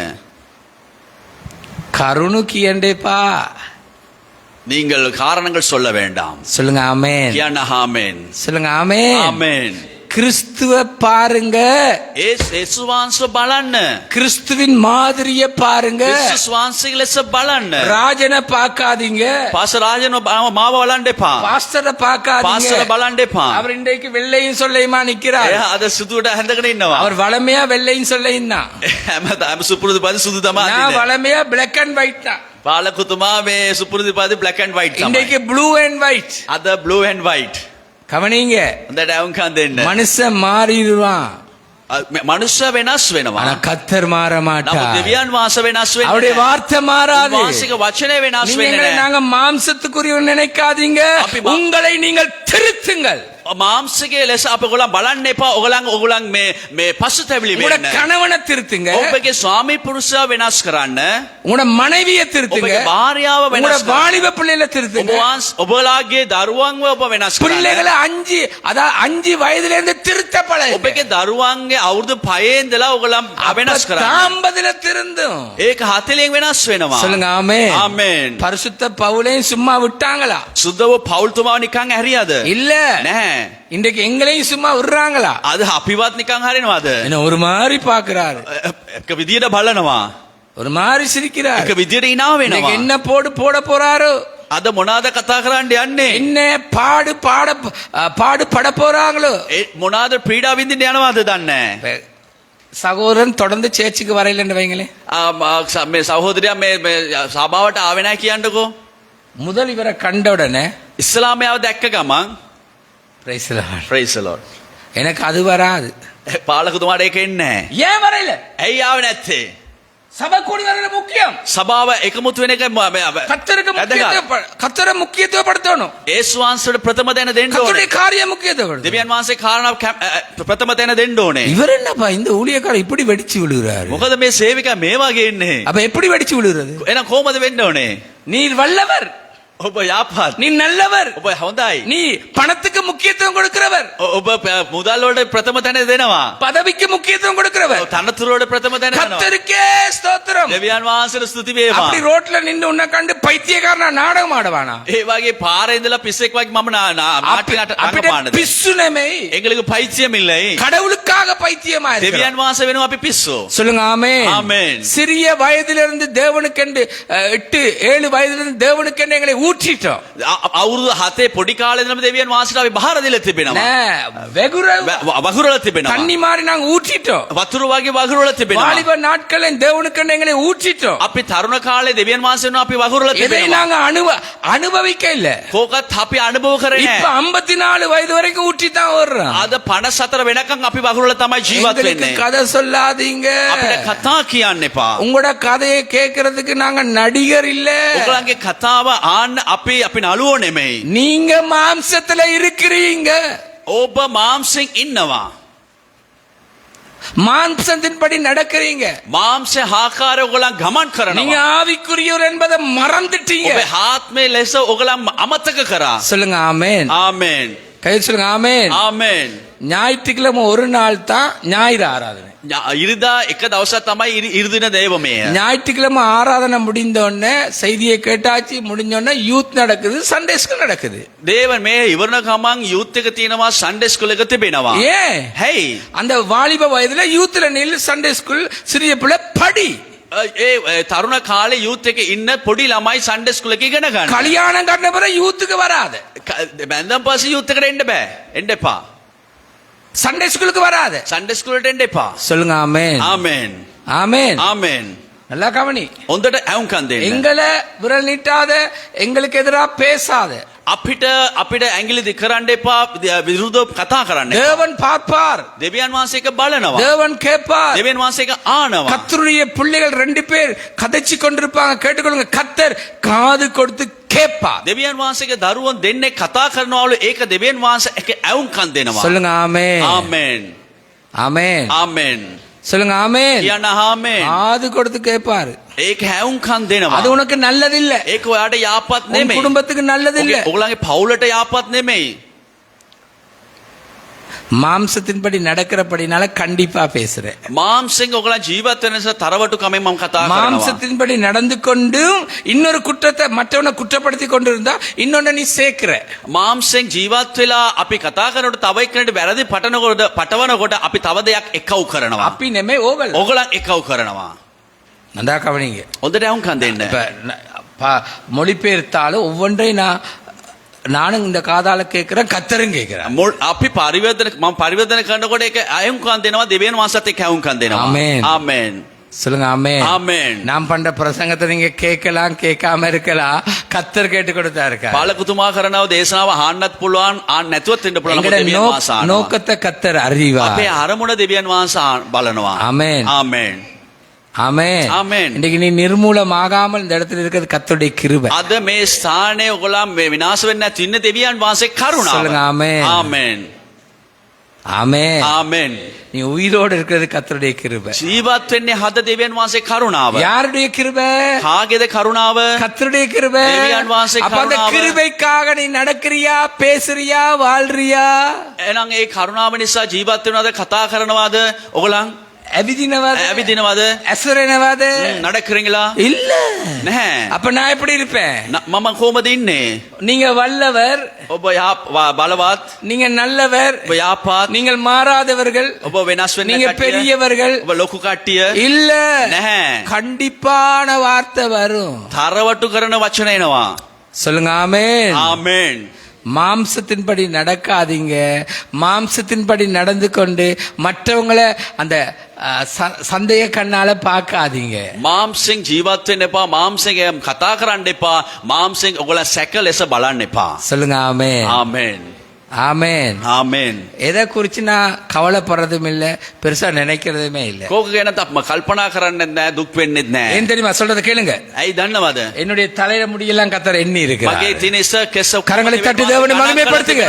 கருணு கியண்டேப்பா. நீங்கள் காரணங்கள் சொல்ல வேண்டாம். சொல்லுங்க ஆமென். කියන්න ආමෙන්. சொல்லுங்க ஆமென். ආමෙන්. கிறிஸ்துவ பாருங்க. යේසුස් වහන්සේ බලන්න. கிறிஸ்துவின் மாதிரிய பாருங்க. යේසුස් වහන්සේගේ ලෙස බලන්න. ராஜனை பார்க்காதீங்க. පාස්ටර් රාජන මාව බලන්න එපා. பாஸ்டரை பார்க்காதீங்க. පාස්ටර් බලන්න එපා. அவர் இன்றைக்கு வெள்ளையும் சொல்லையுமா நிக்கிறார். එයා අද සුදුට හැඳගෙන ඉන්නවා. அவர் வளமையா வெள்ளையும் சொல்லையும் தான். හැම සුපුරුදු පද සුදු තමයි நான் අදින්නේ. வளமையா black and white தான். පාලකුතුමා මේ සුපුරුදු පද black and white තමයි. இன்றைக்கு blue and white. අද blue and white. கவனிங்க. හොඳට අවුම්කන් දෙන්න. மனுஷன் மாறிடுவான். මනුෂ්‍ය වෙනස් වෙනවා. ஆனா கத்தர் மாற නමුත් மாட்டார். දෙවියන් වහන්සේ වෙනස් වෙන්නේ அவருடைய නැහැ. வார்த்தை மாறாது. උන්වහන්සේගේ වචනේ වෙනස් நீங்க වෙන්නේ எங்களை නැහැ. நாங்க மாம்சத்துக்குரியவர் நினைக்காதீங்க. அப்படி உங்களை நீங்கள் திருத்துங்கள். මාංශිකයේ ලෙස අප ඔයගොල්ලන් බලන්න එපා. ඔයගොල්ලන් මේ පසුතැවිලි உங்களோட වෙන්න. கணவனை திருத்துங்க. ඔබගේ ස්වාමී පුරුෂයා වෙනස් කරන්න. உங்களோட மனைவியை திருத்துங்க. ඔබගේ භාර්යාව உங்களோட වෙනස් කරන්න. வாலிப பிள்ளைகளை திருத்துங்க. ඔබලාගේ දරුවන්ව ඔබ වෙනස් කරන්න. பிள்ளைகளை 5 வயதுல இருந்து திருத்த பழகுங்க. ඔබගේ දරුවන්ගේ අවුරුදු 5 ඉඳලා ඔයගොල්ලන් වෙනස් කරන්න. 50ல திருந்தும். ඒක 40 වෙනස් වෙනවා. சொல்லுங்க ஆமென். ආමෙන්. பரிசுத்த பவுலையும் சும்மா விட்டாங்களா? සුද්ධව පෞල්තුමාව නිකන් ඇරියාද? இல்ல. නැහැ. இன்றைக்கு எங்களையும் சும்மா விடுறாங்களா? අද අපිවත් නිකන් හරිනවද? என்ன ஒரு மாதிரி பாக்குறாரு, එක විදියට බලනවා. ஒரு மாதிரி சிரிக்கிறார். එක විදියට ඉනා இன்னைக்கு වෙනවා. என்ன போட போறாரோ, අද මොනවාද කතා කරන්න යන්නේ? என்ன பாடு பட போறாங்களோ. මොනවාද පීඩා විඳින්න යනවාද දන්නේ? சகோதரன் தொடர்ந்து சேர்ச்சுக்கு வரையிலன்னு வைங்களேன். මේ සහෝදරයා මේ සභාවට ආවේ නැහැ කියන්නකෝ. முதல் இவரை கண்ட உடனே ඉස්ලාමයාව දැක්ක ගමන් praise the Lord. praise the Lord. எனக்கு அது வராது. පාලකතුමාට ඒක එන්නේ නැහැ. ஏன் வரையில? ඇයි ආවේ නැත්තේ? சபை கூடி வரையில முக்கியம். සභාව එකමුතු වෙන එක கத்தரை முக்கியத்துவப்படுத்தணும். ඒසු වහන්සේට ප්‍රථම තැන දෙන්න கர்த்தருடைய ඕනේ. காரியம் முக்கியத்துவப்படுத்தணும். දෙවියන් වහන්සේ කාරණා ප්‍රථම තැන දෙන්න ඕනේ. இவர் என்னப்பா இந்த ஊழியக்காரர் இப்படி வெடிச்சு விழுகிறாரு? මොකද මේ සේවිකා මේ වගේ ඉන්නේ? அப்ப எப்படி வெடிச்சு விழுகிறது? එහෙනම් කොහොමද වෙන්න ඕනේ? நீர் வல்லவர், ඔබ යාපත්, நீ நல்லவர், ඔබ හොඳයි, நீ பணத்துக்கு முக்கியத்துவம் கொடுக்கிறவர், ඔබ මුදල් වලට ප්‍රථම තැන දෙනවා, பதவிக்கு முக்கியத்துவம் கொடுக்கிறவர். තනතුරු වලට ප්‍රථම තැන දෙනවා. கர்த்தருக்கே ஸ்தோத்திரம். දෙවියන් වහන්සේට ස්තුති වේවා. அப்படி ரோட்ல நின்று உன்னை கண்டு பைத்தியக்காரனா நாடகம் ஆடுவானா? ඒ වගේ පාරේ ඉඳලා පිස්සෙක් වගේ මම නාට්‍ය නටපාන්නද? பிசுனமே எங்களுக்கு பைத்தியம் இல்லை. கடவுளுக்காக பைத்தியமா இருக்கிறார். දෙවියන් වහන්සේ වෙනවා අපි පිස්සෝ. சொல்லுங்க ஆமென். ஆமென். சிறிய வயதிலிருந்து தேவனுக்கென்று 8-7 வயதிலிருந்து தேவனுக்கென்று எங்களை ஊற்றிட்டோம். අවුරුදු 7 පොඩි කාලේ ඉඳලම දෙවියන් වහන්සේට අපි බහර දීලා තිබෙනවා. වගුරලා තිබෙනවා. தண்ணி மாதிரி நாங்க ஊற்றிட்டோம். වතුර වගේ වගුරලා තිබෙනවා. வாலிப நாட்களில் தேவனுக்கென்று எங்களை ஊற்றிட்டோம். අපි තරුණ කාලේ දෙවියන් වහන්සේ වෙනවා අපි වගුරලා இதை තිබෙනවා. நாங்க அனுபவிக்க இல்ல. කෝකත් අපි අනුභව කරේ இப்ப නැහැ. 54 வயது வரைக்கும் ஊற்றி தான் வர்றோம். අද 54 වෙනකන් අපි වගුරලා තමයි ජීවත් எங்களுக்கு වෙන්නේ. கதை சொல்லாதீங்க. අපිට කතා කියන්න එපා. உங்களோட கதையை கேட்கறதுக்கு நாங்க நடிகர் இல்ல. ඔයගලගේ කතාව ආන්න අපි නළුවෝ නෙමෙයි. நீங்க மாம்சத்துல இருக்கிறீங்க. ඔබ මාංශයෙන් ඉන්නවා. மாம்சத்தின்படி நடக்கிறீங்க. මාංශ ආකාරය ඔයගලන් ගමන් நீங்க කරනවා. ஆவிக்குரியவர் என்பதை மறந்துட்டீங்க. ඔබ ආත්මයේ ලෙස ඔයගලන් අමතක කරා. சொல்லுங்க ஆமென். ආමෙන්. கை சொல்லுங்க ஆமென். ආමෙන්. ஞாயிற்றுக்கிழமை ஒரு நாள் தான் ஞாயிறு ஆராதனை. ඉරිදා එක දවසක් තමයි ඉරිදින දේවමය. ஞாயிற்றுக்கிழமை ஆராதனை முடிந்த உடனே செய்தியை கேட்டாச்சு, முடிஞ்ச உடனே யூத் நடக்குது, சண்டே ஸ்கூல் நடக்குது. දේවන් මේ ඉවරන ගමන් යූත් එක තියෙනවා, සන්ඩේ ස්කූල් එක තිබෙනවා. ஏன்? හැයි அந்த வாலிப வயதுல யூத்ல நில்லு, சண்டே ஸ்கூல் சிறிய பிள்ளை படி. ඒ තරුණ කාලේ යූත් එකේ ඉන්න පොඩි ළමයි සන්ඩේ ස්කූල් එකේ ඉගෙන ගන්න. கல்யாணம் கண்ண பிறகு யூத்துக்கு வராது. බැන්දන් පස්සේ යූත් එකට එන්න බෑ. එන්න එපා. சண்டே ஸ்கூலுக்கு வராது. සන්ඩේ ස්කූල්ට එන්න එපා. சொல்லுங்க ஆமென். ආමෙන්. ஆமென். ආමෙන්. நல்லா கவனி. හොඳට ඇහුම්කන් දෙන්න. எங்களை விரல் நீட்டாத, எங்களுக்கு எதிராக பேசாத. අපිට ඇඟිලි දික් කරන්න එපා, විරුද්ධව කතා කරන්න එපා. தேவன் பார்ப்பார், දෙවියන් වහන්සේ එක බලනවා. தேவன் கேட்பார். දෙවියන් වහන්සේ එක ආනවා. கர்த்தருடைய பிள்ளைகள் 2 பேர் கதைச்சு கொண்டிருப்பாங்க, கேட்டுக்கொள்ளுங்க. கர்த்தர் காது கொடுத்து கேட்பார். දෙවියන් වහන්සේගේ දරුවන් දෙන්නේ කතා කරනවලු, ඒක දෙවියන් වහන්සේ එක ඇහුම්කන් දෙනවා. சொல்லுங்க ஆமென். ආමෙන්. ஆமென். ආමෙන්. சொல்லுங்க ஆமென். කියන්න ආමෙන්. காது கொடுத்து கேட்பாரு. ඒක ඇහුම්කන් දෙනවා. அது உனக்கு நல்லதில்ல. ඒක ඔයාට යාපත් உன் නෙමෙයි. குடும்பத்துக்கு நல்லதில்ல. ඔයගලගේ පවුලට යාපත් නෙමෙයි. மாம்சத்தின்படி நடக்கிறபடினால கண்டிப்பா பேசுறேன். මාංශෙන් ඔයගලන් ජීවත් වෙන නිසා තරවටු කමෙන් මම කතා කරනවා. மாம்சத்தின்படி நடந்து கொண்டும் இன்னொரு குற்றத்தை மற்றவனை குற்றப்படுத்தி கொண்டிருந்தா இன்னொன்னு நீ சேர்க்கிற. මාංශෙන් ජීවත් වෙලා අපි කතා කරනකොට තව එක්කෙනෙක්ට වැරදි පටවනකොට අපි තව දෙයක් එකව් කරනවා. அப்பி நெமே ஓகல். ඔයගලන් එකව් කරනවා. நந்தா கவனிங்க. හොඳට ඇහුම්කන් දෙන්න. மொழிபெயர்த்தாலும் ஒவ்வொன்றையும் நானும் இந்த காதால கேட்கிறேன், கத்தரும் கேட்கிறேன். අපි මම පරිවර්තන කරනකොට ඒක ඇහුම්කන් දෙනවා, දෙවියන් වහන්සේත් එක්ක ඇහුම්කන් දෙනවා. ආමෙන්. ආමෙන්. சொல்லுங்க ஆமே. ආමෙන්. நான் பண்ற பிரசங்கத்தை நீங்க கேட்கலாம், கேட்காம இருக்கலாம். கத்தர் கேட்டு கொடுத்தா இருக்கா. පාලකතුමා කරනව දේශනාව අහන්නත් පුළුවන්, ආන්න නැතුවත් ඉන්න පුළුවන්. எங்கட දෙවියන් වහන්සේ අහනවා. நோக்கத்தை கத்தர் அறிவா. අපේ අරමුණ දෙවියන් වහන්සේ බලනවා. ஆமென். ආමෙන්. ஆமென். ஆமென். இன்னைக்கு நீ நிர்மூலமாகாமல் இந்த இடத்துல இருக்கிறது கர்த்தருடைய கிருபை. අද මේ ස්ථානයේ ඔයගොල්ලන් මේ විනාශ වෙන්නේ නැති ඉන්න දෙවියන් වහන්සේ කරුණාව. சொல்லுங்க ஆமென். ආමෙන්. ஆமென். ආමෙන්. நீ உயிரோடு இருக்கிறது கர்த்தருடைய கிருபை. ජීවත් වෙන්නේ හද දෙවියන් වහන්සේ කරුණාව. யாருடைய கிருபை? කාගේද කරුණාව? கர்த்தருடைய கிருபை. தேவயான் வாசை அப்ப அந்த கருணாவை. கிருபைக்காக நீ நடக்கிறியா, பேசுறியா, வாழ்றியா? එහෙනම් ඒ කරුණාව නිසා ජීවත් වෙනවද, කතා කරනවද ඔයගොල්ලන්? ඇවිදිනවද? ඇවිදිනවද? ඇසුරෙනවද? நடக்கிறீங்களா? இல்ல. නැහැ. அப்ப நான் எப்படி இருப்பேன்? මම කොහමද ඉන්නේ? நீங்க வல்லவர், ඔබ බලවත්, நீங்க நல்லவர், ඔබ යාපාත්, நீங்கள் மாறாதவர்கள், ඔබ වෙනස් වෙන්න நீங்க කට්ටිය, பெரியவர்கள். ඔබ ලොකු කට්ටිය. இல்ல. නැහැ. கண்டிப்பான வார்த்தை வரும். තරවටු කරන වචන එනවා. சொல்லுங்க ஆமென். ආමෙන්. மாம்சத்தின்படி நடக்காதீங்க. மாம்சத்தின்படி நடந்து கொண்டு மற்றவங்களை அந்த சந்தேக கண்ணால பார்க்காதீங்க. මාම්සෙන් ජීවත් වෙන්න එපා. මාම්සෙන් කතා කරන්න එපා. මාම්සෙන් ඔයගොල්ලන් සැක ලෙස බලන්න එපා. சொல்லுங்க ஆமென். ආමෙන්. ஆமென். ආමෙන්. எதை குறிச்சு நான் கவலைப்படுறதும் இல்ல, பெருசா நினைக்கிறதுமே இல்ல. කෝක ගැනත් අප කල්පනා කරන්නෙත් නැහැ, දුක් වෙන්නෙත් නැහැ. ஏன் தெரியுமா சொல்றத கேளுங்க. ඇයි දන්නවද? என்னுடைய தலையில முடியெல்லாம் கத்தர் எண்ணி இருக்கிறார். මගේ තියෙන ඉස කෙස கரங்களை தட்டி தேவனை மகிமைப்படுத்துங்க.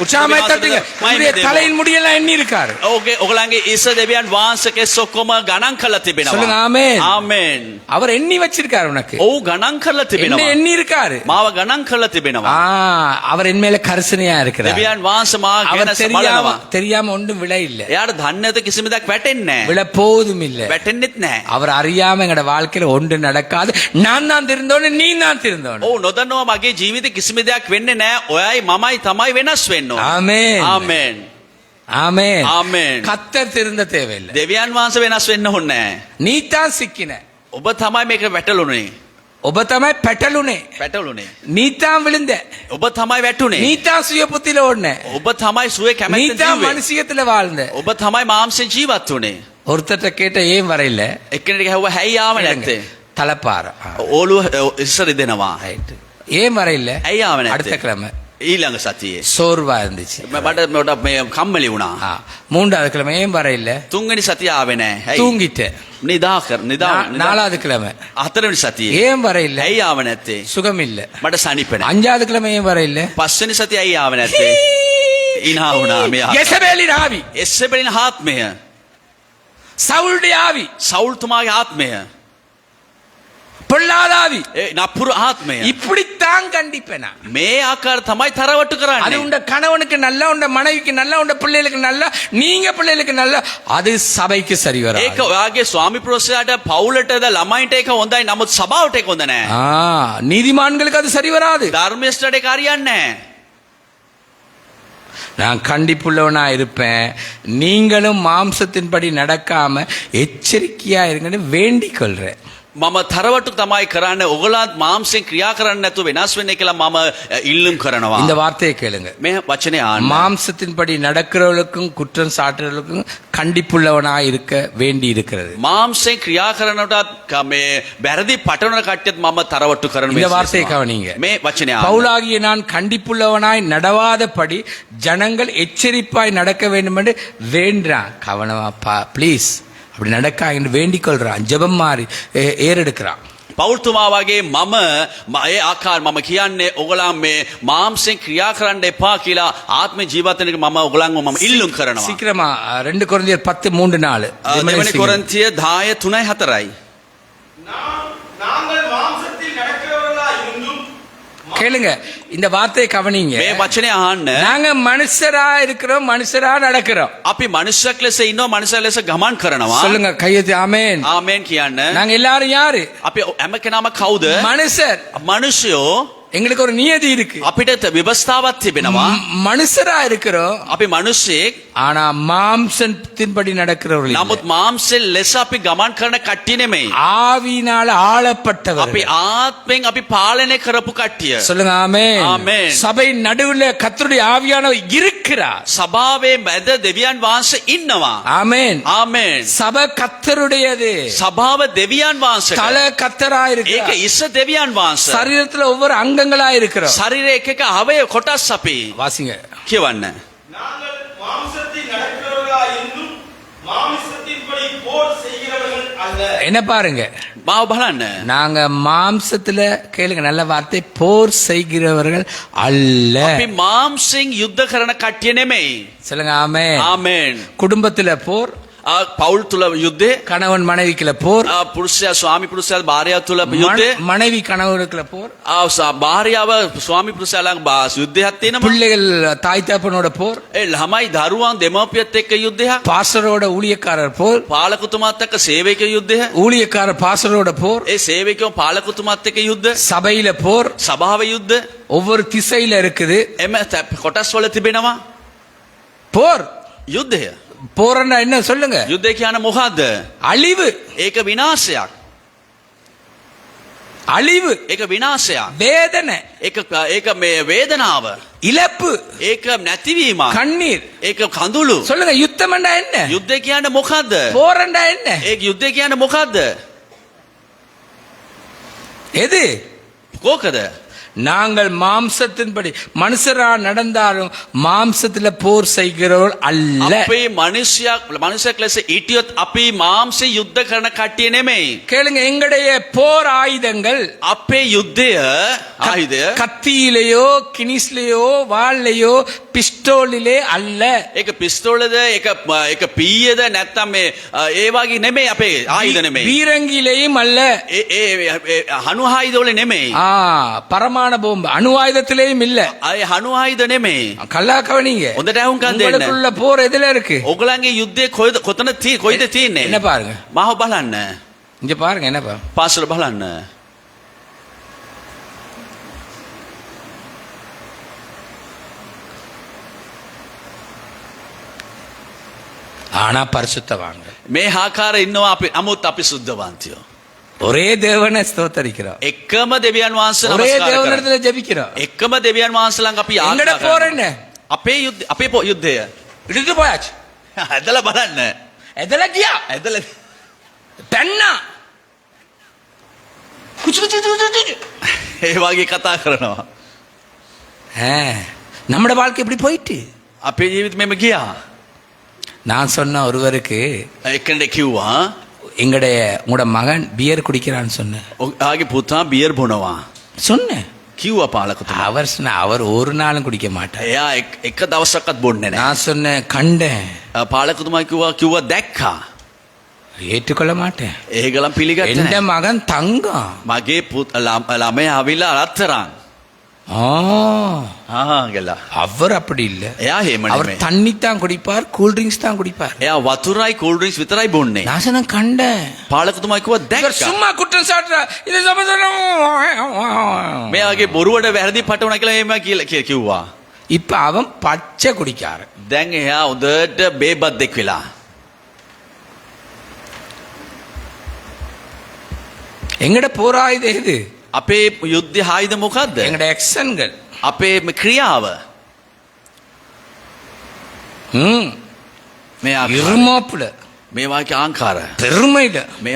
உற்சாகமாய் தட்டுங்க. என்னுடைய தலையின் முடியெல்லாம் எண்ணி இருக்கார். ඕකේ ඔයගලන්ගේ ඉස දෙවියන් වහන්සේ කෙස් ඔක්කොම ගණන් කරලා තිබෙනවා. சொல்லுங்க ஆமென். ආමෙන්. அவர் எண்ணி வச்சிருக்காரு உனக்கு. ඔව් ගණන් කරලා என்ன තිබෙනවා. எண்ணி இருக்காரு. මාව ගණන් කරලා තිබෙනවා. அவர் என் மேல கரிசனையா இருக்கிறார். දෙවියන් වහන්සේ මාව அவர் ගැන බලනවා. தெரியாம ஒன்றும் விழ இல்ல. එයාට දන්නේ නැත කිසිම දෙයක් වැටෙන්නේ නැහැ. விழ போவதும் இல்ல. වැටෙන්නෙත් නැහැ. அவர் அறியாம எங்கட வாழ்க்கையில ஒன்று நடக்காது. நான் தான் திருந்தோன்னு, நீ தான் திருந்தோன்னு. ඔව් නොදන්නවා මගේ ජීවිතේ කිසිම දෙයක් වෙන්නේ නැහැ. ඔයයි මමයි තමයි වෙනස් වෙන්න ඕන. ஆமென். ආමෙන්. ஆமென். ආමෙන්. கத்தர் திருந்த தேவையில்லை. දෙවියන් වහන්සේ වෙනස් වෙන්න ඕනේ නැහැ. நீ தான் சிக்கின. ඔබ තමයි මේක වැටළුනේ. ඔබ තමයි පැටළුනේ. වැටළුනේ. நீ தான் விழுந்த. ඔබ තමයි වැටුනේ. நீ தான் சுய புத்தியில ஓடுன. ඔබ තමයි සුවේ நீ කැමැත්තෙන් தான் ජීවේ. மனுஷியத்துல வாழ்ந்த. ඔබ තමයි මාංශයෙන් ජීවත් වුනේ. ஒருத்தட்ட கேட்ட ஏன் வரையில? එක්කෙනෙක් ඇහුවා හැයි ආව නැත්තේ? தலப்பார. ඕලුව ඉස්සර දෙනවා. ரைட். ஏன் வரையில? ඇයි ආව அடுத்த නැත්තේ? கிழமை ඊළඟ සතියේ. சோர்வா இருந்துச்சு. මට මේ කම්මැලි වුණා. மூன்றாவது கிழமை ஏன் வரையில? තුන්වෙනි සතිය ආවේ නැහැ. ඇයි? தூங்கிட்ட. නිදා நாலாவது கிழமை හතරවෙනි සතියේ. ஏன் வரையில? ඇයි ආව නැත්තේ? சுகம் இல்ல. මට සනීප නැහැ. அஞ்சாவது கிழமை ஏன் வரையில? පස්වෙනි සතිය ඇයි ආව නැත්තේ? ඉනා වුණා මෙයා. யெசபேலின் ஆவி, එස්සෙබෙලින් ආත්මය. சவுலுடைய ஆவி, සවුල්තුමාගේ ආත්මය. பொல்லாத ஆவி. ඒ නපුරු ආත්මය. இப்படித்தான் கண்டிப்பேன் நான். මේ ආකාර තමයි තරවටු அது කරන්නේ. உண்ட கணவனுக்கு நல்ல, உண்ட மனைவிக்கு நல்ல, உண்ட பிள்ளைகளுக்கு நல்ல, நீங்க பிள்ளைகளுக்கு நல்ல, அது சபைக்கு சரி வராது. ඒක ඔයාගේ ස්වාමි පුරුෂයාට පවුලටද ළමයින්ට ඒක හොඳයි. නමුත් සභාවට ඒක හොඳ නැහැ. நீதிமான்களுக்கு அது சரி வராது. ධර්මයේට ඒක හරියන්නේ නැහැ. நான் கண்டிப்புள்ளவனா இருப்பேன். நீங்களும் மாம்சத்தின்படி நடக்காம எச்சரிக்கையா இருங்கன்னு வேண்டிக் கொள்றேன். මම තරවටු තමයි කරන්නේ. ඔයගොල්ලන්ත් මාංශයෙන් ක්‍රියා කරන්නේ නැතුව වෙනස් වෙන්නේ කියලා මම ඉල්ලුම් කරනවා. இந்த வார்த்தையை கேளுங்க. මේ වචනේ ආන්න. மாம்சத்தின்படி நடக்கிறவர்களுக்கும் குற்றம் சாட்டுறவர்களுக்கும் கண்டிப்புள்ளவனா இருக்க வேண்டி இருக்கிறது. මාංශයෙන් ක්‍රියා කරනකොටත් මේ වැරදි පටවන කට්ටියත් මම තරවටු කරන இந்த வார்த்தையை கவனிங்க. මේ වචනේ ආන්න. பவுலாகிய நான் கண்டிப்புள்ளவனாய் நடவாதபடி ஜனங்கள் எச்சரிப்பாய் நடக்க வேண்டும் என்று வேண்டான். கவனமாப்பா ப்ளீஸ். அப்படி நடக்கான்னு வேண்டிக் கொள்றான். ஜெபம் மாறி ஏறெடுக்கிறான். පෞල්තුමා වගේ මම ඒ ආකාර මම කියන්නේ ඔයගොල්ලන් මේ මාංශයෙන් ක්‍රියා කරන්න එපා කියලා ආත්ම ජීවිත වෙනක මම ඔයගොල්ලන්ව මම ඉල්ලුම් කරනවා. சீக்கிரமா 2 கொரிந்தியர் 10:3-4. දෙවෙනි කොරින්තිය 10:3-4යි. நாங்கள் மாம்சத்தில் நடக்கிறவர்களா இருந்தும் கேளுங்க, இந்த வார்த்தையை கவனிங்க. මේ වචනේ ආන්න. நாங்க மனுஷரா இருக்கிறோம், மனுஷரா நடக்கிறோம். අපි මනුෂ්‍යෙක් ලෙස ඉන්නවා, මනුෂ්‍ය ලෙස ගමන් කරනවා. சொல்லுங்க கையெழுத்து ஆமென். ආමෙන් කියන්න. நாங்க எல்லாரும் யாரு? අපි හැම කෙනාම කවුද? மனுஷர். මනුෂ්‍යෝ. எங்களுக்கு ஒரு நியதி இருக்கு. අපිට විවස්ථාවක් තිබෙනවා. மனுஷரா இருக்கிறோம், අපි මිනිස්සෙක්. ஆனா மாம்சத்தின்படி நடக்கிறவர்கள் இல்லை. නමුත් මාම්සෙල් ලෙස අපි ගමන් කරන කට්ටිය නෙමෙයි. ஆவியினால ஆளப்பட்டவர்கள். අපි ආත්මෙන් අපි පාලනය කරපු කට්ටිය. சொல்லுங்க ஆமென். ஆமென். சபையின் நடுவுல கர்த்தருடைய ஆவியானவர் இருக்கிறார். සභාවේ මැද දෙවියන් වහන්සේ ඉන්නවා. ஆமென். ආමෙන්. சபை கர்த்தருடையது. සභාව දෙවියන් වහන්සේට. தலை கர்த்தரா ඒක இருக்கிறார். ඉස්ස දෙවියන් වහන්සේ. சரீரத்துல ஒவ்வொரு அங்கங்களா இருக்கிறோம். ශරීරයේ එක එක අවයව කොටස් අපි வாசிங்க. කියවන්න. நாங்கள் மாம்சத்தில் நடக்கிறவர்களா இருந்தும் மாமிசத்தின்படி போர் செய்கிறவர்கள் அல்ல. என்ன பாருங்க, මාව බලන්න. நாங்க மாம்சத்துல கேளுங்க நல்ல வார்த்தை, போர் செய்கிறவர்கள் அல்ல. අපි මාම්සෙන් යුද්ධ කරන කට්ටිය නෙමෙයි. சொல்லுங்க ஆமென். ආමෙන්. குடும்பத்துல போர், පවුල් තුල යුද්ධේ. கணவன் மனைவிக்குள்ள போர், පුරුෂයා ස්වාමි පුරුෂයා භාර්යාව තුල යුද්ධේ. மனைவி கணவனுக்குள்ள போர், භාර්යාව ස්වාමි පුරුෂයා ළඟ යුද්ධයක් තියෙනවා. பிள்ளைகள் தாய் தகப்பனோட போர், ඒ ළමයි දරුවන් දෙමව්පියත් එක්ක යුද්ධයක්. பாஸ்டரோட ஊழியக்காரர் போர், පාලකතුමාත් එක්ක සේවක යුද්ධය. ஊழியக்காரர் பாஸ்டரோட போர், ඒ සේවකයෝ පාලකතුමාත් එක්ක යුද්ධ. சபையில போர், සභාව යුද්ධ. ஒவ்வொரு திசையில இருக்குது එම කොටස් වල තිබෙනවා போர். යුද්ධය. போறன்னா என்ன சொல்லுங்க? යුද්ධය කියන්නේ මොකද්ද? அழிவு, ඒක විනාශයක්. அழிவு, ඒක විනාශයක්. வேதனை, ඒක මේ වේදනාව. இழப்பு, ඒක නැතිවීමක්. கண்ணீர். ඒක කඳුළු. சொல்லுங்க, யுத்தம்னா என்ன? යුද්ධය කියන්නේ මොකද්ද? போறன்னா என்ன? ඒ යුද්ධය කියන්නේ මොකද්ද? எது? කොකද? நாங்கள் மாம்சத்தின்படி மனுஷரா நடந்தாலும் மாம்சத்துல போர் செய்கிறவர்கள் அல்ல. අපේ මනුෂ්‍යයෙක් ලෙස හිටියොත් අපි මාംශේ යුද්ධ කරන කට්ටිය නෙමෙයි. கேளுங்க, எங்களுடைய போர் ஆயுதங்கள் අපේ යුද්ධය ආයුධය கத்தியிலேயோ கினிஸ்லயோ வாள்லையோ பிஸ்டோலிலே அல்ல. ඒක පිස්තෝලද ඒක පීයද නැත්නම් මේ ඒ වගේ නෙමෙයි අපේ ආයුධ නෙමෙයි. பீரங்கிலேயும் அல்ல. ඒ හනු ආයුධ වල නෙමෙයි. பரமாணு bomb அணு ஆயுதத்திலேயும் இல்ல. අය හනු ආයුධ නෙමෙයි. கல்லா கவனிங்க. හොඳට අහුම්කම් දෙන්න. உங்களுக்குள்ள போர் எதுல இருக்கு? ඔයගලන්ගේ යුද්ධය කොයිද තියෙන්නේ? என்ன பாருங்க, මාව බලන්න. இங்க பாருங்க, என்ன பாருங்க. පාසල බලන්න. ஆனா பரிசுத்தவாங்க. මේ ආකාර ඉන්නවා අපි අමුත් අපි සුද්ධවන්තයෝ. ஒரே தேவனை ஸ்தோத்தரிக்கிறோம், එකම දෙවියන් වහන්සේ ஒரே නමස්කාර කරනවා. தேவனிடத்துல ஜெபிக்கிறோம். එකම දෙවියන් වහන්සේ ළඟ අපි எங்கட යාඥා போர் කරනවා. என்ன? අපේ යුද්ධය இழுத்து போயாச்சு. ඇදලා බලන්න. எதுல கியா ඇදලා பெண்ணா குச்சு குச்சு குச்சு குச்சு. ඒ වගේ කතා කරනවා. நம்மட வாழ்க்கை இப்படி போயிட்டு. අපේ ජීවිත මෙම ගියා. நான் சொன்ன ஒருவருக்கு, එක්කෙනෙක් කිව්වා உங்களோட மகன் பியர் குடிக்கிறான்னு சொன்னேன். ආගේ පුතා බියර් බොනවා. சொன்னேன். කිව්වා පාලකතුමා. அவர் ஒரு நாளும் குடிக்க மாட்டார். එයා එක දවසක්වත් බොන්නේ නැහැ. நான் சொன்னேன், கண்டேன், පාලකතුමා කිව්වා දැක්කා. ஏற்றுக்கொள்ள மாட்டேன். ඒගලම් පිළිගත්තේ எந்த නැහැ. மகன் தங்கம். මගේ ළමයා ආවිලා අරතරන්. ගලා. அவர் அப்படி இல்ல. එයා එහෙම அவர் නෙමෙයි. தண்ணி தான் குடிப்பார், கூல் ட்ரிங்க்ஸ் தான் குடிப்பார். එයා වතුරයි කෝල් ඩ්‍රින්ක්ස් විතරයි බොන්නේ. நான் சொன்னேன், கண்டேன். පාලකතුමා කිව්වා இவர் දැක්කා. சும்மா குற்றம் சாட்டுறா. இது சம்பந்தம். මෙයාගේ බොරුවට වැරදි පටවුණා කියලා එහෙම කිව්වා. இப்ப அவன் பச்சை குடிக்காரு. දැන් එයා උදේට බේබද්දෙක් වෙලා. எங்கட போராயுதம் எது? අපේ යුද්ධ ආයුධ මොකද්ද? எங்கட எக்ஷன்கள். අපේ ක්‍රියාව. මේ இருமாப்புல, මේ වාක්‍ය ආංකාර. பெருமையில, මේ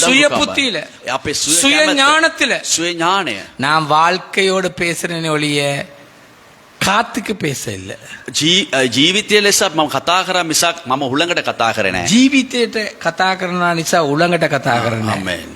சுய புத்தியில, අපේ சுய ஞானத்துல. සුවේ ඥානය. நான் வாழ்க்கையோட பேசுறேன்னு ஒழிய காத்துக்கு பேச இல்ல. ජීවිතය ලෙස මම කතා කරා මිසක් මම උලඟට කතා කරේ නැහැ. ජීවිතයට කතා කරනවා නිසා උලඟට කතා කරන්නේ. ආමෙන්.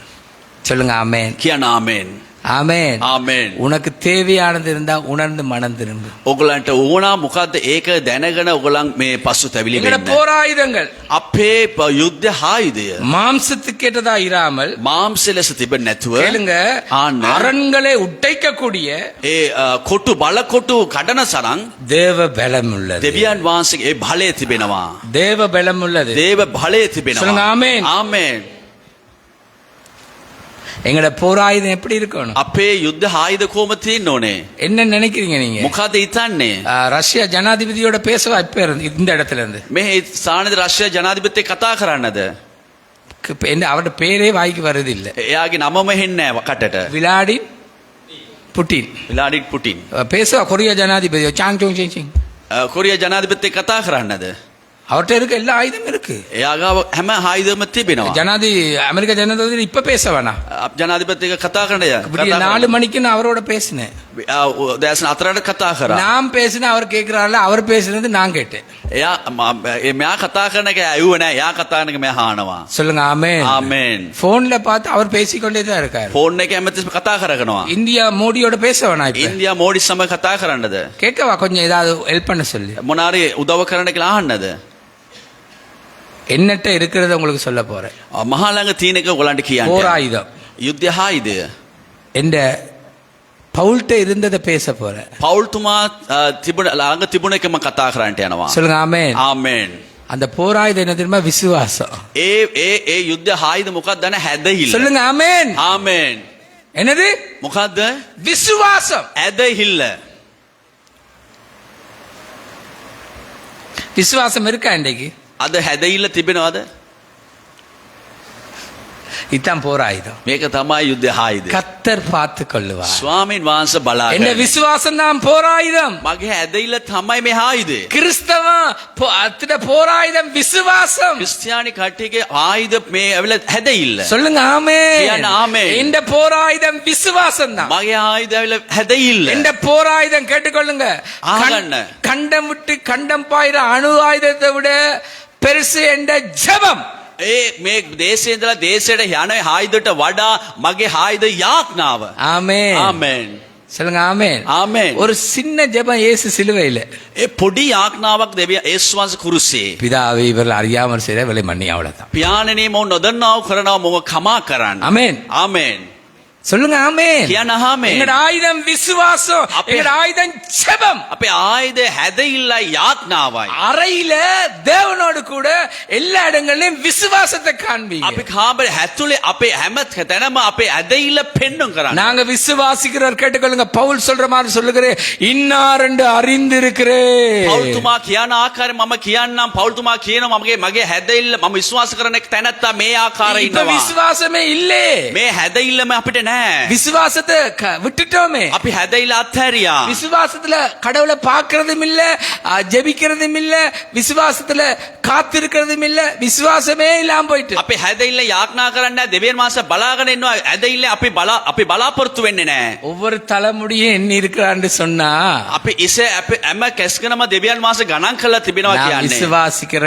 சொல்லுங்க ஆமென். කියන්න ආමෙන්. ஆமென். ආමෙන්. உனக்கு தேவையானது இருந்தா உணர்ந்து மனம் திரும்பு. ඔගලන්ට ඕනා මොකද්ද ඒක දැනගෙන ඔගලන් මේ පසුතැවිලි எங்கட වෙන්න. போராயுதங்கள் අපේ යුද්ධ ආයුධය மாம்சத்துக்கு ஏற்றதா இராமல், මාංශ ලෙස තිබෙන්නේ නැතුව கேளுங்க, ආන්න அரண்களை உடைக்கக்கூடிய ඒ කොටු බලකොටු කඩන සරන් தேவ பலம் உள்ளது. දෙවියන් වහන්සේගේ ඒ බලය තිබෙනවා. தேவ பலம் உள்ளது. දේව බලය சொல்லுங்க තිබෙනවා. ஆமென். ආමෙන්. எங்கட போராயுதம் எப்படி இருக்கணும்? අපේ යුද්ධ ආයුධ කොහොම තියෙන්න ඕනේ? என்ன நினைக்கிறீங்க நீங்க? මොකද හිතන්නේ? ரஷ்யா ஜனாதிபதியோட பேசவா இப்ப இந்த இடத்துல இருந்து? මේ ස්ථානයේ රෂ්‍යා ජනාධිපතිත් එක්ක කතා කරන්නද? என்ன அவரோட பேரே வாய்க்கு வருது இல்ல. එයාගේ නමම හෙන්නේ නැහැ කටට. விளாடின் புட்டின் විලාඩිට් පුටින්. பேசுவா கொரியா ஜனாதிபதி சாங் சோங் சிங் சிங். කොරියා ජනාධිපතිත් එක්ක කතා කරන්නද? அவர்கிட்ட இருக்க எல்லா ஆயுதமும் இருக்கு. එයාගාව හැම ආයුධම තිබෙනවා. அமெரிக்க ஜனாதிபதி இப்ப பேச வேணாம். ජනාධිපති එක්ක කතා කරන්න விடிய 4 மணிக்கு நான் அவரோட பேசினேன். දැන් අතරට කතා කරා. நான் பேசினேன், அவர் கேட்கிறாருல, அவர் பேசுனது நான் கேட்டேன். එයා මෙයා කතා කරන එක ඇහුවේ නැහැ. එයා කතා කරන එක මෙයා අහනවා. சொல்லுங்க ஆமென். ආමෙන්. போன்ல பார்த்து அவர் பேசிக்கொண்டே தான் இருக்காரு. ෆෝන් එකේ හැමතිස්සෙම කතා කරගෙනවා. இந்தியா மோடியோட பேச வேணாம் இப்ப. ඉන්දියා මෝඩි සමග කතා කරන්නද? கேட்கவா கொஞ்சம் ஏதாவது ஹெல்ப் பண்ண சொல்லி. මොනාරි උදව් කරන්න කියලා අහන්නද? என்னட்ட இருக்கிறத உங்களுக்கு சொல்ல போறேன். මහා ළඟ තියෙන එක ඔයගලන්ට කියන්න. போராயுதம். යුද්ධ ආයුධය. என்ற பவுல்ட்ட இருந்ததை பேச போறேன். පවුල්තුමා තිබුණ ළඟ තිබුණ එකම කතා කරන්නට යනවා. சொல்லுங்க ஆமென். ආමෙන්. அந்த போராயுதம் என்ன தெரியுமா? விசுவாசம். ඒ යුද්ධ ආයුධ මොකක්ද? දන්න හැදහිල්ල. சொல்லுங்க ஆமென். ආමෙන්. என்னது? මොකද්ද? விசுவாசம். ඇදහිල්ල. விசுவாசம் இருக்கா இன்றைக்கு? අද හැදහිල්ල තිබෙනවද? இதான் போராயுதம். මේක තමයි යුද්ධ ආයුධය. கத்தர் பார்த்து கொள்ளுவார். ස්වාමීන් වහන්සේ බලා என்ன ගන්න. விசுவாசம் தான் போராயுதம். මගේ හැදහිල්ල තමයි මේ ආයුධය. கிறிஸ்தவம் அத்தட போராயுதம் விசுவாசம். ක්‍රිස්තියානි කට්ටියගේ ආයුධ මේ ඇවිල්ලා හැදහිල්ල. சொல்லுங்க ஆமென். කියන්න ආමෙන්. இந்த போராயுதம் விசுவாசம் தான். මගේ ආයුධ ඇවිල්ලා හැදහිල්ල. இந்த போராயுதம் கேட்டுக்கொள்ளுங்க. ஆகண்ண. கண்டம் விட்டு கண்டம் பாயிர அணு ஆயுதத்தை விட பெருசு என்ற ஜெபம். මේ දේශේ ඉඳලා දේශයට යන ආයුධයට වඩා මගේ ආයුධ යාඥාව. ஆமென். ආමෙන්. சொல்லுங்க ஆமென். ආමෙන්. ஒரு சின்ன ஜெபம் இயேசு சிலுவையில. ඒ පොඩි යාඥාවක් දෙවිය යේසුස් වහන්සේ කුරුසේ. பிதாவே இவர்கள் அறியாமல் செய்த விலை மன்னி அவ்வளவுதான். පියාණෙනි මෝ නොදන්නාව කරනවා මෝ කමා කරන්න. ஆமென். ආමෙන්. சொல்லுங்க ஆமென். කියන්න ආමෙන්. எங்கட ஆயுதம் விசுவாசம். எங்கட ஆயுதம் ஜெபம். අපේ ආයුධ හැදහිල්ලයි යාඥාවයි. அறையில தேவனோடு கூட எல்லா இடங்களிலும் விசுவாசத்தை காண்பீங்க. අපි කාමරේ ඇතුලේ අපේ හැම තැනම අපේ ඇදහිල්ල පෙන්නුම් කරන්න. நாங்க விசுவாசிக்கிறவர் கேட்டுக்கொள்ளுங்க. பவுல் சொல்ற மாதிரி சொல்லுகிறேன், இன்னாரென்று அறிந்திருக்கிறேன். පෞල්තුමා කියන ආකාරය මම කියන්නම්. පෞල්තුමා කියනවා මගේ හැදහිල්ල මම විශ්වාස කරන එක තැනත්තා මේ ආකාරයේ இப்ப ඉන්නවා. விசுவாசமே இல்லே. මේ හැදහිල්ලම අපිට නැහැ. விசுவாசத்தை விட்டுட்டோமே. අපි හැදහිල්ල අත්හැරියා. விசுவாசத்துல கடவுளை பார்க்கறதும் இல்ல, ஜெபிக்கிறதும் இல்ல, விசுவாசத்துல காத்திருக்கிறதும் இல்ல, விசுவாசமே இல்லாம போயிட்டு. අපි හැදහිල්ල යාඥා කරන්නේ නැහැ. දෙවියන් වහන්සේ බලාගෙන ඉන්නවා. හැදහිල්ල අපි බලාපොරොත්තු වෙන්නේ නැහැ. ஒவ்வொரு தலைமுடியும் எண்ணி இருக்கிறான்னு சொன்னா අපි ඉසේ අපි හැම කැස්කනම දෙවියන් වහන්සේ ගණන් කරලා තිබෙනවා நான் කියන්නේ. விசுவாசிக்கிற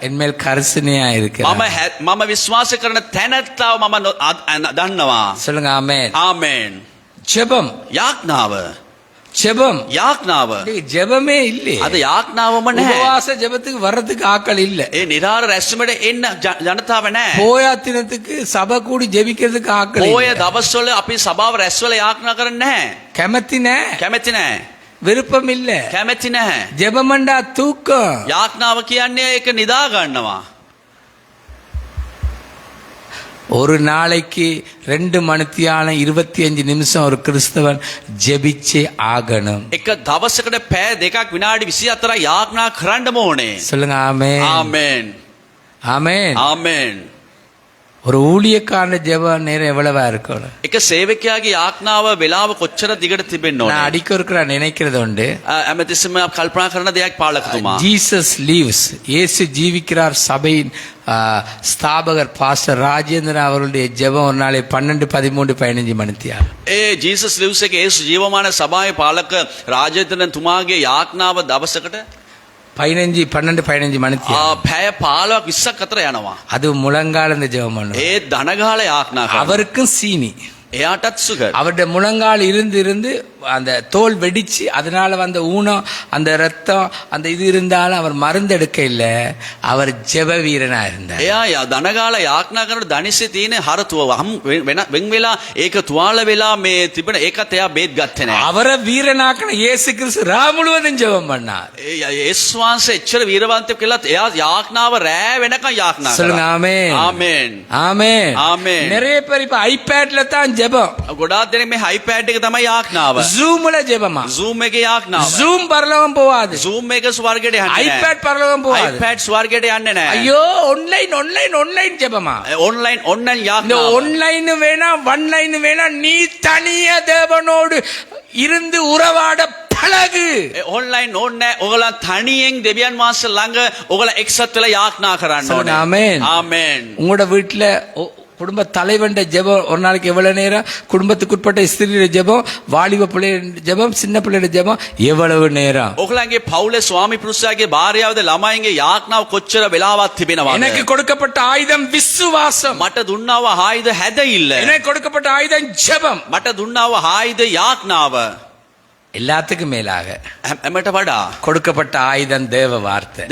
என்மேல் கரிசனையா இருக்கிறேன். මම විශ්වාස කරන තැනත්තාව මම දන්නවා. சொல்லுங்க ஆமென். ආමෙන්. ஜெபம். යාඥාව. ஜெபம். යාඥාව. ஜெபமே இல்லையே. අද යාඥාවම නැහැ. உபவாச ஜெபத்துக்கு வர்றதுக்கு ஆட்கள் இல்ல. ඒ නිරාර රැස්වීමට එන්න ජනතාව නැහැ. போயாத்தினத்துக்கு சபை கூடி ஜெபிக்கிறதுக்கு ஆட்கள் පොය இல்ல. දවස්වල අපි සභාව රැස්වල යාඥා කරන්නේ නැහැ. கெமத்தி நே, කැමැති නැහැ. விருப்பம் இல்ல. කැමැති නැහැ. ஜெபமண்டா தூக்கம். යාඥාව කියන්නේ ඒක නිදා ගන්නවා. ஒரு நாளைக்கு 2 மணித்தியாலம் 25 நிமிஷம் ஒரு கிறிஸ்தவன் ஜெபிச்சே ஆகணும். එක දවසකට පැය 2ක් විනාඩි 24ක් යාඥා කරන්නම ඕනේ. சொல்லுங்க ஆமென். ආමෙන්. ஆமென். ආමෙන්. ஒரு ஊழியக்கான ஜெப நேரம் எவ்வளவா இருக்கணும்? එක සේවකයාගේ යාඥාව වේලාව කොච්චර දිගට තිබෙන්න நான் ඕනේ? அடிக்க இருக்கிற நினைக்கிறது உண்டு. හැමතිස්සෙම කල්පනා කරන දෙයක් පාලකතුමා. Jesus leaves. இயேசு ஜீவிக்கிறார் சபையின் ஸ்தாபகர் பாஸ்டர் ராஜேந்திரன் அவர்களுடைய ஜெபம் ஒரு நாளை 12, 13, 15 மணித்தியாலம். ඒ ජීසස් ලිව්ස් එකේ ඒ ජීවමාන සභාවේ පාලක රාජේන්ද්‍රන් තුමාගේ යාඥාව දවසකට 15, 12, 15 மணித்தியாலம். පැය 15ක් 20ක් අතර යනවා. அது முழங்கால ஜெபம் பண்ணுவார். ඒ දනගාල යාඥා කරනවා. அவருக்கும் சீனி. එයාටත් සුගර්. அவருடைய முழங்கால் இருந்து அந்த தோல் வெடிச்சு அதனால வந்த ஊனம் அந்த ரத்தம் அந்த இது இருந்தாலும் அவர் மருந்தெடுக்க இல்லை, அவர் ஜெப வீரனா இருந்தார். එයා දනගාලා යාඥා කරන දනිස්සේ තියෙන හරතුව වෙන් වෙලා ඒක තුවාල වෙලා මේ තිබෙන ඒකත් එයා බේත් ගත්තේ නැහැ. அவரை வீரனாக்கின இயேசு கிறிஸ்து ரா முழுவதும் ஜெபம் பண்ணார். යේසුස් වහන්සේ එච්චර වීරවන්තයෙක් කියලා එයා යාඥාව රෑ වෙනකන් යාඥා சொல்லுங்க කළා. ஆமென். ආමෙන්. ஆமென். ஆமென். நிறைய பேர் இப்ப ஐபேட்ல தான் ஜெபம், ගොඩාක් දෙනෙක් මේ iPad එක තමයි යාඥාව. ஜூம்ல ஜெபமா, Zoom එකේ යාඥාව. ஜூம் பரலோகம் போகாது, Zoom එක ස්වර්ගයට යන්නේ නැහැ. ஐபேட் பரலோகம் போகாது. iPad ස්වර්ගයට යන්නේ නැහැ. ஐயோ ஆன்லைன் ஆன்லைன் ஆன்லைன் ஜெபமா. ඔන්ලයින් இந்த යාඥාව. ஆன்லைன் வேணாம் ஒன்லைன் வேணாம், நீ தனிய தேவனோடு இருந்து உறவாட பழகு. ඔන්ලයින් ඕනේ නැහැ. ඔයගොල්ලන් තනියෙන් දෙවියන් වහන්සේ ළඟ ඔයගොල්ලන් එක්සත් වෙලා යාඥා කරන්න சொல்லுங்க ඕනේ. ஆமென். ආමෙන්. உங்களோட வீட்டுல குடும்ப தலைவன் ஜெபம் ஒரு நாளைக்கு எவ்வளவு நேரம், குடும்பத்துக்குட்பட்ட ஸ்திரீட ஜெபம், வாலிப பிள்ளை ஜெபம், சின்ன பிள்ளைட ஜெபம் எவ்வளவு நேரம்? ඔයගොල්ලන්ගේ පවුලේ ස්වාමි පුරුෂයාගේ භාර්යාවද ළමයින්ගේ යාඥාව කොච්චර වෙලාවක් තිබෙනවද? எனக்கு கொடுக்கப்பட்ட ஆயுதம் விசுவாசம், මට දුන්නාව ආයුධ හැදෙILල. எனக்கு கொடுக்கப்பட்ட ஆயுதம் ஜெபம். මට දුන්නාව ආයුධ යාඥාව. எல்லாத்துக்கும் மேலாக එමට වඩා கொடுக்கப்பட்ட ஆயுதம் தேவ வார்த்தை.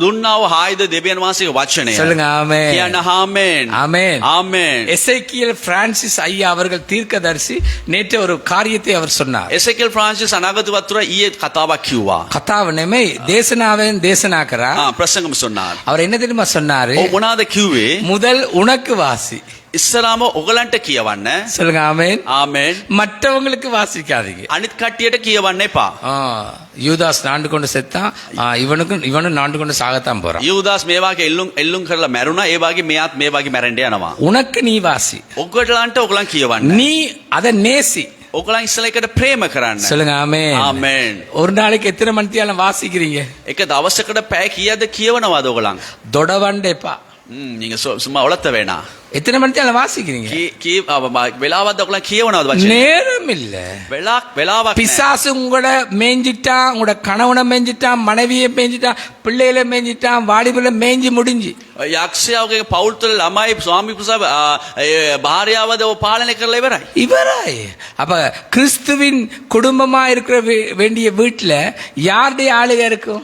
දුන්නාව ආයුධ දෙවියන් වහන්සේගේ වචනය. சொல்லுங்க ஆமென். කියන්න ආමෙන්. ஆமென். ආමෙන්. எசேக்கியேல் பிரான்சிஸ் ஐயா அவர்கள் தீர்க்கதரிசி நேற்று ஒரு காரியத்தை அவர் சொன்னார். එසේකියල් ෆ්‍රාන්සිස් අනාගතවතුර ඊයේ කතාවක් කිව්වා. கத்தாව නෙමෙයි දේශනාවෙන් දේශනා කරා. ප්‍රසංගම சொன்னார். அவர் என்ன தெரியுமா சொன்னாரு? ඔව් මොනවාද කිව්වේ? முதல் உனக்கு வாசி. ඉස්සරාම ඔයගලන්ට කියවන්න. சொல்லுங்க ஆமென். ආමෙන්. மற்றவங்களுக்கு வாசிக்காதீங்க. අනිත් කට්ටියට කියවන්න එපா. யூதாஸ் நாண்டு கொண்டு செத்தான், இவனும் நாண்டு கொண்டு சாகத்தான் போறான். යූදාස් මේ වාගේ එල්ලුම් කරලා මැරුණා. ඒ වාගේ මෙයාත් මේ වාගේ මැරෙන්න යනවා. உனக்கு நீ வாசி, ඔයගලන්ට ඔයගලන් කියවන්න. நீ அதை நேசி. ඔයගලන් ඉස්සලා එකට ප්‍රේම කරන්න. சொல்லுங்க ஆமென். ආමෙන්. ஒரு நாளைக்கு எத்தனை மணித்தியாலம் வாசிக்கிறீங்க? එක දවසකට පැය කීයද කියවනවද ඔයගලන්? தொடவண்டேப்பா. நீங்க சும்மா உளத்த வேணாம். எத்தனை மணித்தியாலம் வாசிக்கிறீங்க? வெளாவது ඔයගලන් කියවනවද වචන? நேரம் இல்ல. වෙලාවක් பிசாசு உங்களோட மேஞ்சிட்டான், உங்களோட கணவனை மேஞ்சிட்டான், மனைவியை மேஞ்சிட்டான், பிள்ளைகளை மேஞ்சிட்டான், வாலிபுல மேஞ்சி முடிஞ்சு. යක්ෂයාගේ පවුල් තුළ ළමයි ස්වාමි පුරුෂයා භාර්යාවද පාලනය කරලා ඉවරයි. இவராய் அப்ப கிறிஸ்துவின் குடும்பமா இருக்கிற வேண்டிய வீட்டுல யாருடைய ஆளுகை இருக்கும்?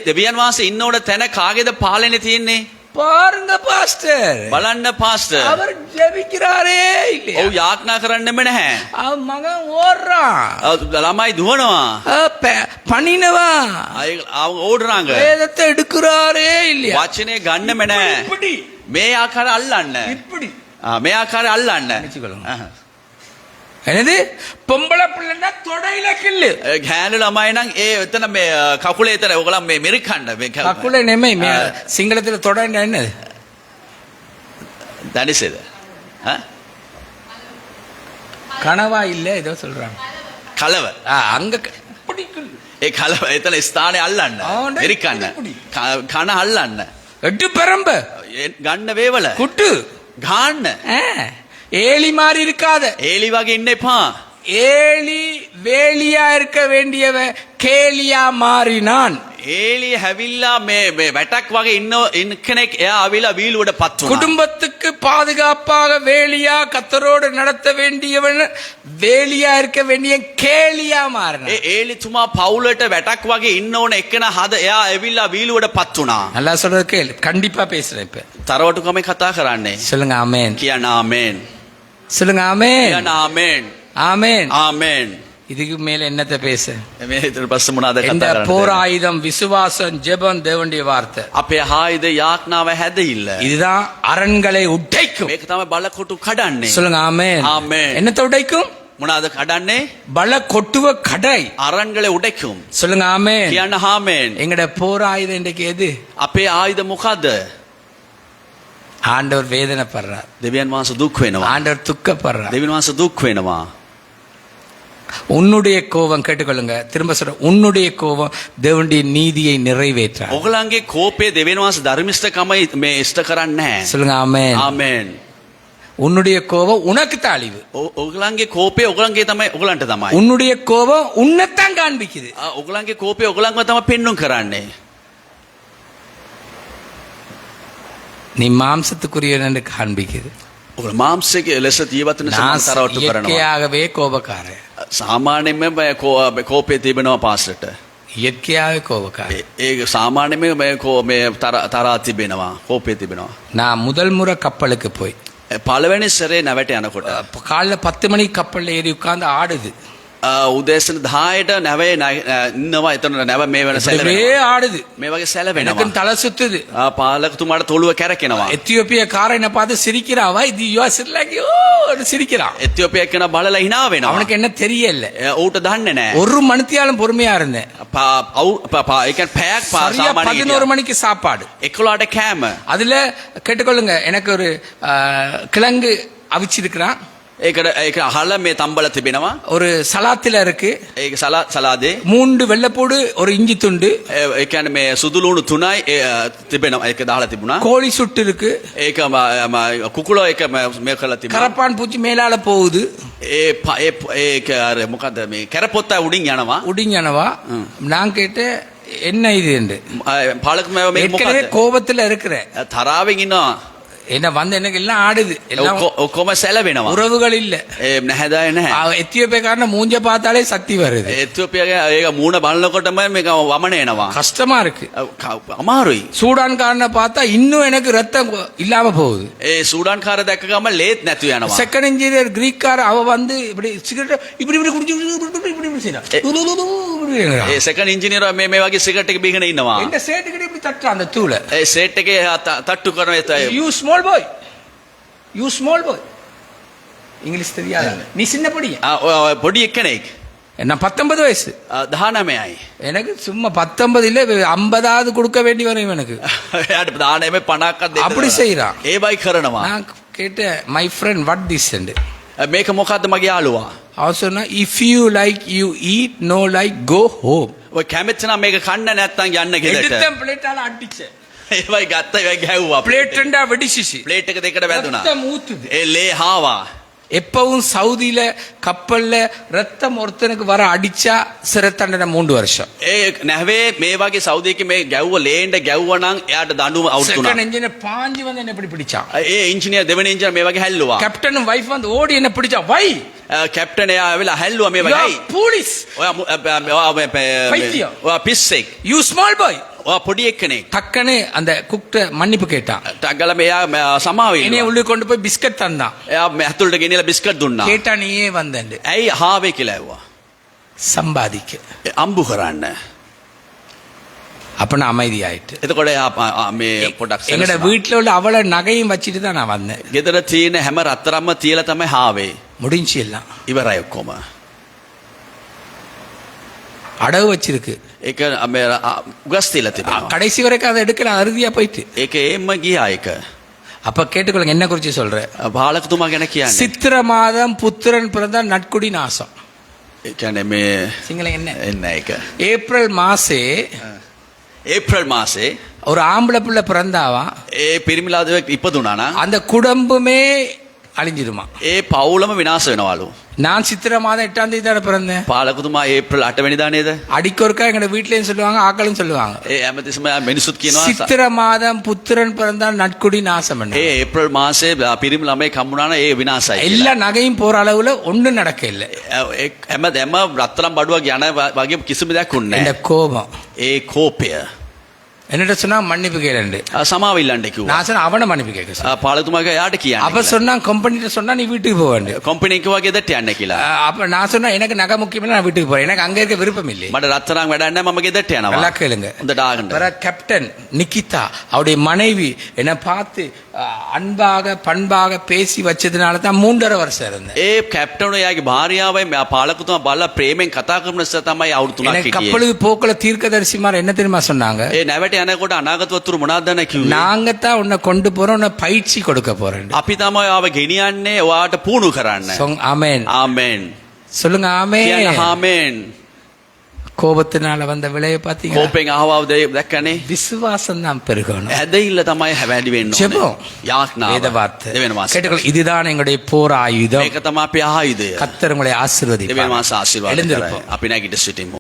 දෙවියන් වහන්සේ ඉන්න ඕන තැන කාගේද පාලනය තියෙන්නේ? பாருங்க பாஸ்டர், බලන්න පාස්ටර්. அவர் ஜெபிக்கிறாரே இல்லையா? ඔව් යාඥා කරන්නෙම නැහැ. அவன் மகன் ஓடுறான், ළමයි දුවනවා. பணினவா ඕඩරාංග. வேதத்தை எடுக்கிறாரே இல்லையா? වචනේ ගන්නෙම නැහැ. இப்படி මේ ආකාරය අල්ලන්න. இப்படி මේ ආකාරය අල්ලන්න. என்னது? பொம்பளை பிள்ளைன்னா தொடையில கில்லு. ගෑනු ළමයි නම් ඒ එතන මේ කකුලේ එතන ඔයගොල්ලන් මේ මිරිකන්න මේ கக்குல நெமை சிங்களத்துல தொடைன்னா என்னது? දනිසෙද? கனவா இல்ல ஏதோ சொல்றாங்க. කලව. அங்க இப்படி கில்லு. ඒ කලව එතන ස්ථානේ අල්ලන්න. මිරිකන්න. කන අල්ලන්න. எட்டு பெரம்ப ගන්න වේවල. குட்டு ගාන්න. ஏலி மாதிரி இருக்காத. ඒලි වගේ ඉන්න එපා. ஏலி வேலியா இருக்க வேண்டியவன் கேலியா மாறினான். ඒලි හැවිල්ලා මේ වැටක් වගේ ඉන්න කෙනෙක් එයා අවිලා වීලුවට පත් වුණා. குடும்பத்துக்கு பாதுகாப்பாக வேலியா கத்தரோடு நடத்த வேண்டியவன் வேலியா இருக்க வேண்டிய கேலியா மாறினான். ඒ ඒලිතුමා පවුලට වැටක් වගේ ඉන්න ඕන එකන හද එයා ඇවිල්ලා වීලුවට පත් වුණා. நல்லா சொல்றது கேளு, கண்டிப்பா பேசுறேன் இப்ப. තරවටුකමේ කතා කරන්නේ. சொல்லுங்க ஆமென். කියන්න ආමෙන්. சொல்லுங்க ஆமென். කියන්න ආමෙන්. ஆமென். ආමෙන්. இதுக்கு மேல என்னத்தை பேச? මේ හිතට පස්සේ මොනවාද இந்த කතා කරන්නේ? போர் ஆயுதம் விசுவாசம் ஜெபம் தேவனுடைய வார்த்தை. අපේ ආයුධ යාඥාව හැදෙILල. இதுதான் அரண்களை உடைக்கும். මේක තමයි බලකොටු කඩන්නේ. சொல்லுங்க ஆமென். ஆமென். என்னத்தை உடைக்கும்? මොනවාද කඩන්නේ? பல கொட்டுவ கடை. අරන්களை උඩෙකුම්. சொல்லுங்க ஆமென். කියන්න ආමෙන්. எங்கட போர் ஆயுதம் இன்றைக்கு எது? අපේ ආයුධ මොකද්ද? ஆண்டவர் வேதனைப்படுறார், දෙවියන් වහන්සේ දුක් වෙනවා. ஆண்டவர் துக்கப்படுறார். දෙවියන් වහන්සේ දුක් වෙනවා. உன்னுடைய கோபம், கேட்டுக்கொள்ளுங்க, திரும்ப சொல்ற, உன்னுடைய கோபம் தேவனுடைய நீதியை நிறைவேற்றார். ඔගලන්ගේ කෝපය දෙවියන් වහන්සේ ධර්මිෂ්ඨකමයි මේ ඉෂ්ට කරන්නේ නැහැ. சொல்லுங்க ஆமென். ආමෙන්. உன்னுடைய கோபம் உனக்கு தாளிவு. ඔගලන්ගේ කෝපය ඔගලන්ගේ තමයි ඔගලන්ට තමයි. உன்னுடைய கோபம் உன்னைத்தான் காண்பிக்குது. ඔගලන්ගේ කෝපය ඔගලන්ව තමයි පෙන්눔 කරන්නේ. நீ மாம்சத்துக்குரியவன் காண்பிக்குது. ඔගල මාංශයේ ලෙස ජීවත් වෙන සමාන්තරවට කරනවා. இயற்கையாகவே கோபக்காரன். සාමාන්‍යයෙන්ම කෝපය තිබෙනවා පාස්ටර්ට. இயற்கையாகவே கோபக்காரன். ඒ සාමාන්‍යයෙන්ම මේ තරහා තිබෙනවා, කෝපය තිබෙනවා. நான் முதல் முறை கப்பலுக்கு போய் පළවෙනි සැරේ නැවට යනකොට காலைல 10 மணிக்கு கப்பல்ல ஏறி உட்கார்ந்து ஆடுது. උදේසන 10ට නැවේ ඉන්නවා. එතන නැව මේ වෙන அப்படியே සැලවෙනවා. ஆடுது. මේ වගේ எனக்கு සැලවෙනවා. தலை சுத்துது. පාලකතුමාට තොළුව කැරකෙනවා. எத்தியோப்பிய காரனை பார்த்து சிரிக்கிறான். வை தி யூ ஆர் சிரிக்கி ஓ சிரிக்கிறான். එතියෝපියා කෙනා බලලා hina වෙනවා. அவனுக்கு என்ன தெரியல. ඌට දන්නේ නැහැ. ஒரு மணித்தியாலும் பொறுமையா இருந்தேன். ඒ කියන්නේ පැයක් சரியா 11 மணிக்கு சாப்பாடு. 11ට කෑම. அதுல கேட்டுக்கொள்ளுங்க, எனக்கு ஒரு கிழங்கு அவிச்சிருக்கிறான். ඒක අහල මේ තම්බල තිබෙනවා. ஒரு சலாத்தில இருக்கு. ඒක සලාදේ 3 வெள்ளைப்பூடு ஒரு இஞ்சி துண்டு. ඒ කියන්නේ මේ සුදුලුණු 3යි තිබෙනවා. ඒක දාලා තිබුණා. கோழி சுட்டு இருக்கு. ඒක කුකුලෝ ඒක මේ කරලා තිබුණා. கரப்பான் பூச்சி மேலால போகுது. ඒක අර මොකද්ද මේ කැරපොත්ත උඩින් යනවා. உடிங் යනවා. நான் கேட்டேன் என்ன இது என்று. පාලකතුමා මේක ஏற்கனவே මොකද්ද? கோபத்துல இருக்கிறேன். තරාවෙන් ඉන්නවා. என்ன வந்து எனக்கு எல்லாம் ஆடுது. எல்லாம் ඔක්කොම සැලවෙනවා. உறவுகள் இல்ல. නැහැදාය නැහැ. எத்தியோப்பியக்காரன மூஞ்ச பார்த்தாலே சக்தி வருது. එතියෝපියාගේ ඒක මූණ බලනකොටම මේක වමන එනවා. கஷ்டமா இருக்கு. අමාරුයි. சூடான்காரனை பார்த்தா இன்னும் எனக்கு ரத்தம் இல்லாம போகுது. ඒ සූඩාන් කාර දැක්ක ගම ලේත් නැතු යනවා. செகண்ட் இன்ஜினியர் கிரீக் கார அவ வந்து இப்படி சிகரெட் இப்படி இப்படி குடிச்சு இப்படி செய்யறான். ඒ සෙකන්ඩ් ඉන්ජිනියර් මේ වගේ සිගරට් එක බීගෙන ඉන්නවා. இந்த சேட்டுக்கிட்ட இப்படி தட்டுறான் அந்த தூள. ඒ සෙට් එකේ තට්ටු කරන you small boy, you small boy. English தெரியாது. நீ சின்ன பொடியன். පොඩි එක්කෙනෙක්. நான் 19 வயசு. 19යි. எனக்கு சும்மா 19 இல்ல 50வது கொடுக்க வேண்டி வரும் எனக்கு. එයාට 19 50ක් දෙන්න. அப்படி செய்றான். ඒ වයි කරනවා. நான் கேட்டேன் my friend what this and මේක මොකද්ද මගේ යාළුවා? அவன் சொன்னா if you like you eat, no like go home. ඔය කැමති නම් මේක කන්න නැත්තම් යන්න ගෙදරට. எடுத்தேன் பிளேட்டால அடிச்சேன். ඒ වයි ගත්ත ඒ වයි ගැහුවා. பிளேட் ரெண்டா வெடிச்சிச்சு. ප්ලේට් එක දෙකට වැදුනා. ரத்தம் ஊத்துது. ඒ ලේ හාවා. எப்பவும் சவுதியில கப்பல்ல ரத்தம் ஒருத்தனுக்கு வர அடிச்சா சிறை தண்டனை 3 வருஷம். ඒ නැවේ මේ වගේ සෞදියක මේ ගැව්ව ලේන්ඩ ගැව්ව නම් එයාට දඬුවම අවුරුදු செகண்ட் 3ක්. இன்ஜினியர் பாஞ்சு வந்து என்ன இப்படி பிடிச்சான். ඒ ඉංජිනේර දෙවෙනි ඉංජිනේර මේ වගේ හැල්ලුවා. கேப்டனும் வைஃப் வந்து ஓடி என்ன பிடிச்சா. வை කැප්ටන් එයා ඇවිල්ලා හැල්ලුවා මේ වගේ. போலீஸ் ඔයා ඔයා පිස්සෙක්. You small boy. ඔයා පොඩි එක්කෙනෙක්. டக்குன்னு அந்த குக்ட மன்னிப்பு கேட்டான். ටග්ගල මෙයා සමාව என்னைய ඉන්නවා. உள்ளே கொண்டு போய் பிஸ்கட் தந்தான். එයා ඇතුළට ගෙනියලා බිස්කට් දුන්නා. கேட்டா நீயே வந்தேன். ඇයි හාවේ කියලා ඇහුවා. சம்பாதிக்க. අම්බු කරන්න. அப்ப நான் அமைதி ஆயிட்டு. එතකොට එයා මේ පොඩක් எங்கட සැලසුවා. வீட்டுல உள்ள அவளை நகையும் வச்சுட்டு தான் நான் வந்தேன். ගෙදර තියෙන හැම රත්තරම්ම තියලා තමයි හාවේ. முடிஞ்சு எல்லாம். ඉවරයි ඔක්කොම. அடகு வச்சிருக்கு. ඒක මේ උගස් තියලා තිබෙනවා. கடைசி வரைக்கும் அதை எடுக்கல, அறுதியா போயிட்டு. ඒක එම්ම ගියා ඒක. அப்ப கேட்டுக்கொள்ளுங்க என்ன குறிச்சு சொல்றேன். පාලකතුමා ගැන කියන්නේ. சித்திர மாதம் புத்திரன் பிறந்தால் நட்குடி நாசம். ඒ කියන්නේ මේ சிங்களம் என்ன? එන්න ඒක. ஏப்ரல் மாசே ඒප්‍රල් මාසේ ஒரு ஆம்பளை பிள்ளை பிறந்தாவா ඒ පිරිමිලාදෙක් ඉපදුනා නම් அந்த குடும்பமே அழிஞ்சிருமா. ඒ පවුලම විනාශ වෙනවලු. நான் சித்திர மாதம் 8ஆம் தேதி தானே பிறந்தேன். පාලකතුමා ඒප්‍රල් 8 වෙනිදා නේද? அடிக்கொருக்கா எங்க வீட்லயும் சொல்லுவாங்க, ஆக்களும் சொல்லுவாங்க. ඒ හැමතිස්සම මිනිසුත් කියනවා சித்திர மாதம் புத்திரன் பிறந்தால் நட்குடி நாசம். ඒ ඒප්‍රල් මාසේ පිරිමි ළමයි කම්මුනා නම් ඒ විනාශයි. எல்லா நகையும் போற அளவுல ஒண்ணும் நடக்க இல்ல. හැම රත්තරන් බඩුවක් යන වගේ කිසිම දෙයක් උන්නේ இந்த නැහැ. கோபம் ඒ කෝපය என்னட்ட சொன்னா மன்னிப்பு கேளு. සමාව ඉල්ලන්න කිව්වා. நான் சொன்ன அவனை மன்னிப்பு கேட்க. පාලකතුමාගේ යාට அப்ப කියන්නේ. சொன்னா கம்பெனிட்ட சொன்னா நீ வீட்டுக்கு போக வேண்டிய. කම්පැනි එක වගේ දෙට යන්න කියලා. அப்ப நான் சொன்னா எனக்கு நகை முக்கியம் இல்ல, நான் வீட்டுக்கு போறேன். எனக்கு அங்க இருக்க விருப்பம் இல்லை. මට රත්තරන් වැඩක් නැහැ මම ගෙදරට நல்லா යනවා. கேளுங்க. හොඳට ආගන්න. வர கேப்டன் நிக்கிதா அவருடைய மனைவி என்னை பார்த்து அன்பாக பண்பாக பேசி வச்சதுனால தான் 3.5 வருஷம் இருந்தேன். ඒ කැප්ටන් එයාගේ භාර්යාවයි පාලකතුමා බලලා ප්‍රේමෙන් කතා කරන නිසා තමයි අවුරුදු 3ක් எனக்கு හිටියේ. கப்பலுக்கு போக்குல தீர்க்கதரிசிமார் என்ன தெரியுமா சொன்னாங்க. ඒ නැවට යනකොට අනාගත වතුරු මොනවද දැන කිව්වේ? நாங்க தான் உன்னை கொண்டு போறோம், உன்னை பயிற்சி கொடுக்க போறேன். අපි තමයි ආව ගෙනියන්නේ ඔයාට පුහුණු කරන්න. ஆமென். ආමෙන්. சொல்லுங்க කියන ஆமென். ආමෙන්. கோபத்தினால வந்த விளைவை பாத்தீங்களா. කෝපෙන් ආවව දැක්කනේ. விசுவாசம் தான் பெருகணும். ඇදහිල්ල තමයි වැඩි වෙන්න ඕනේ. ஜெபம். යාඥාව. வேத வார்த்தை. දෙවෙනි මාස. கேட்டுக்கொள், இதுதான் எங்களுடைய போர் ஆயுதம். මේක තමයි අපේ ආයුධය. கர்த்தர் உங்களை ஆசீர்வதிப்பார். දෙවෙනි මාස ආශිර්වාද කරයි. எழுந்திருப்போம். අපි නැගිට සිටිමු.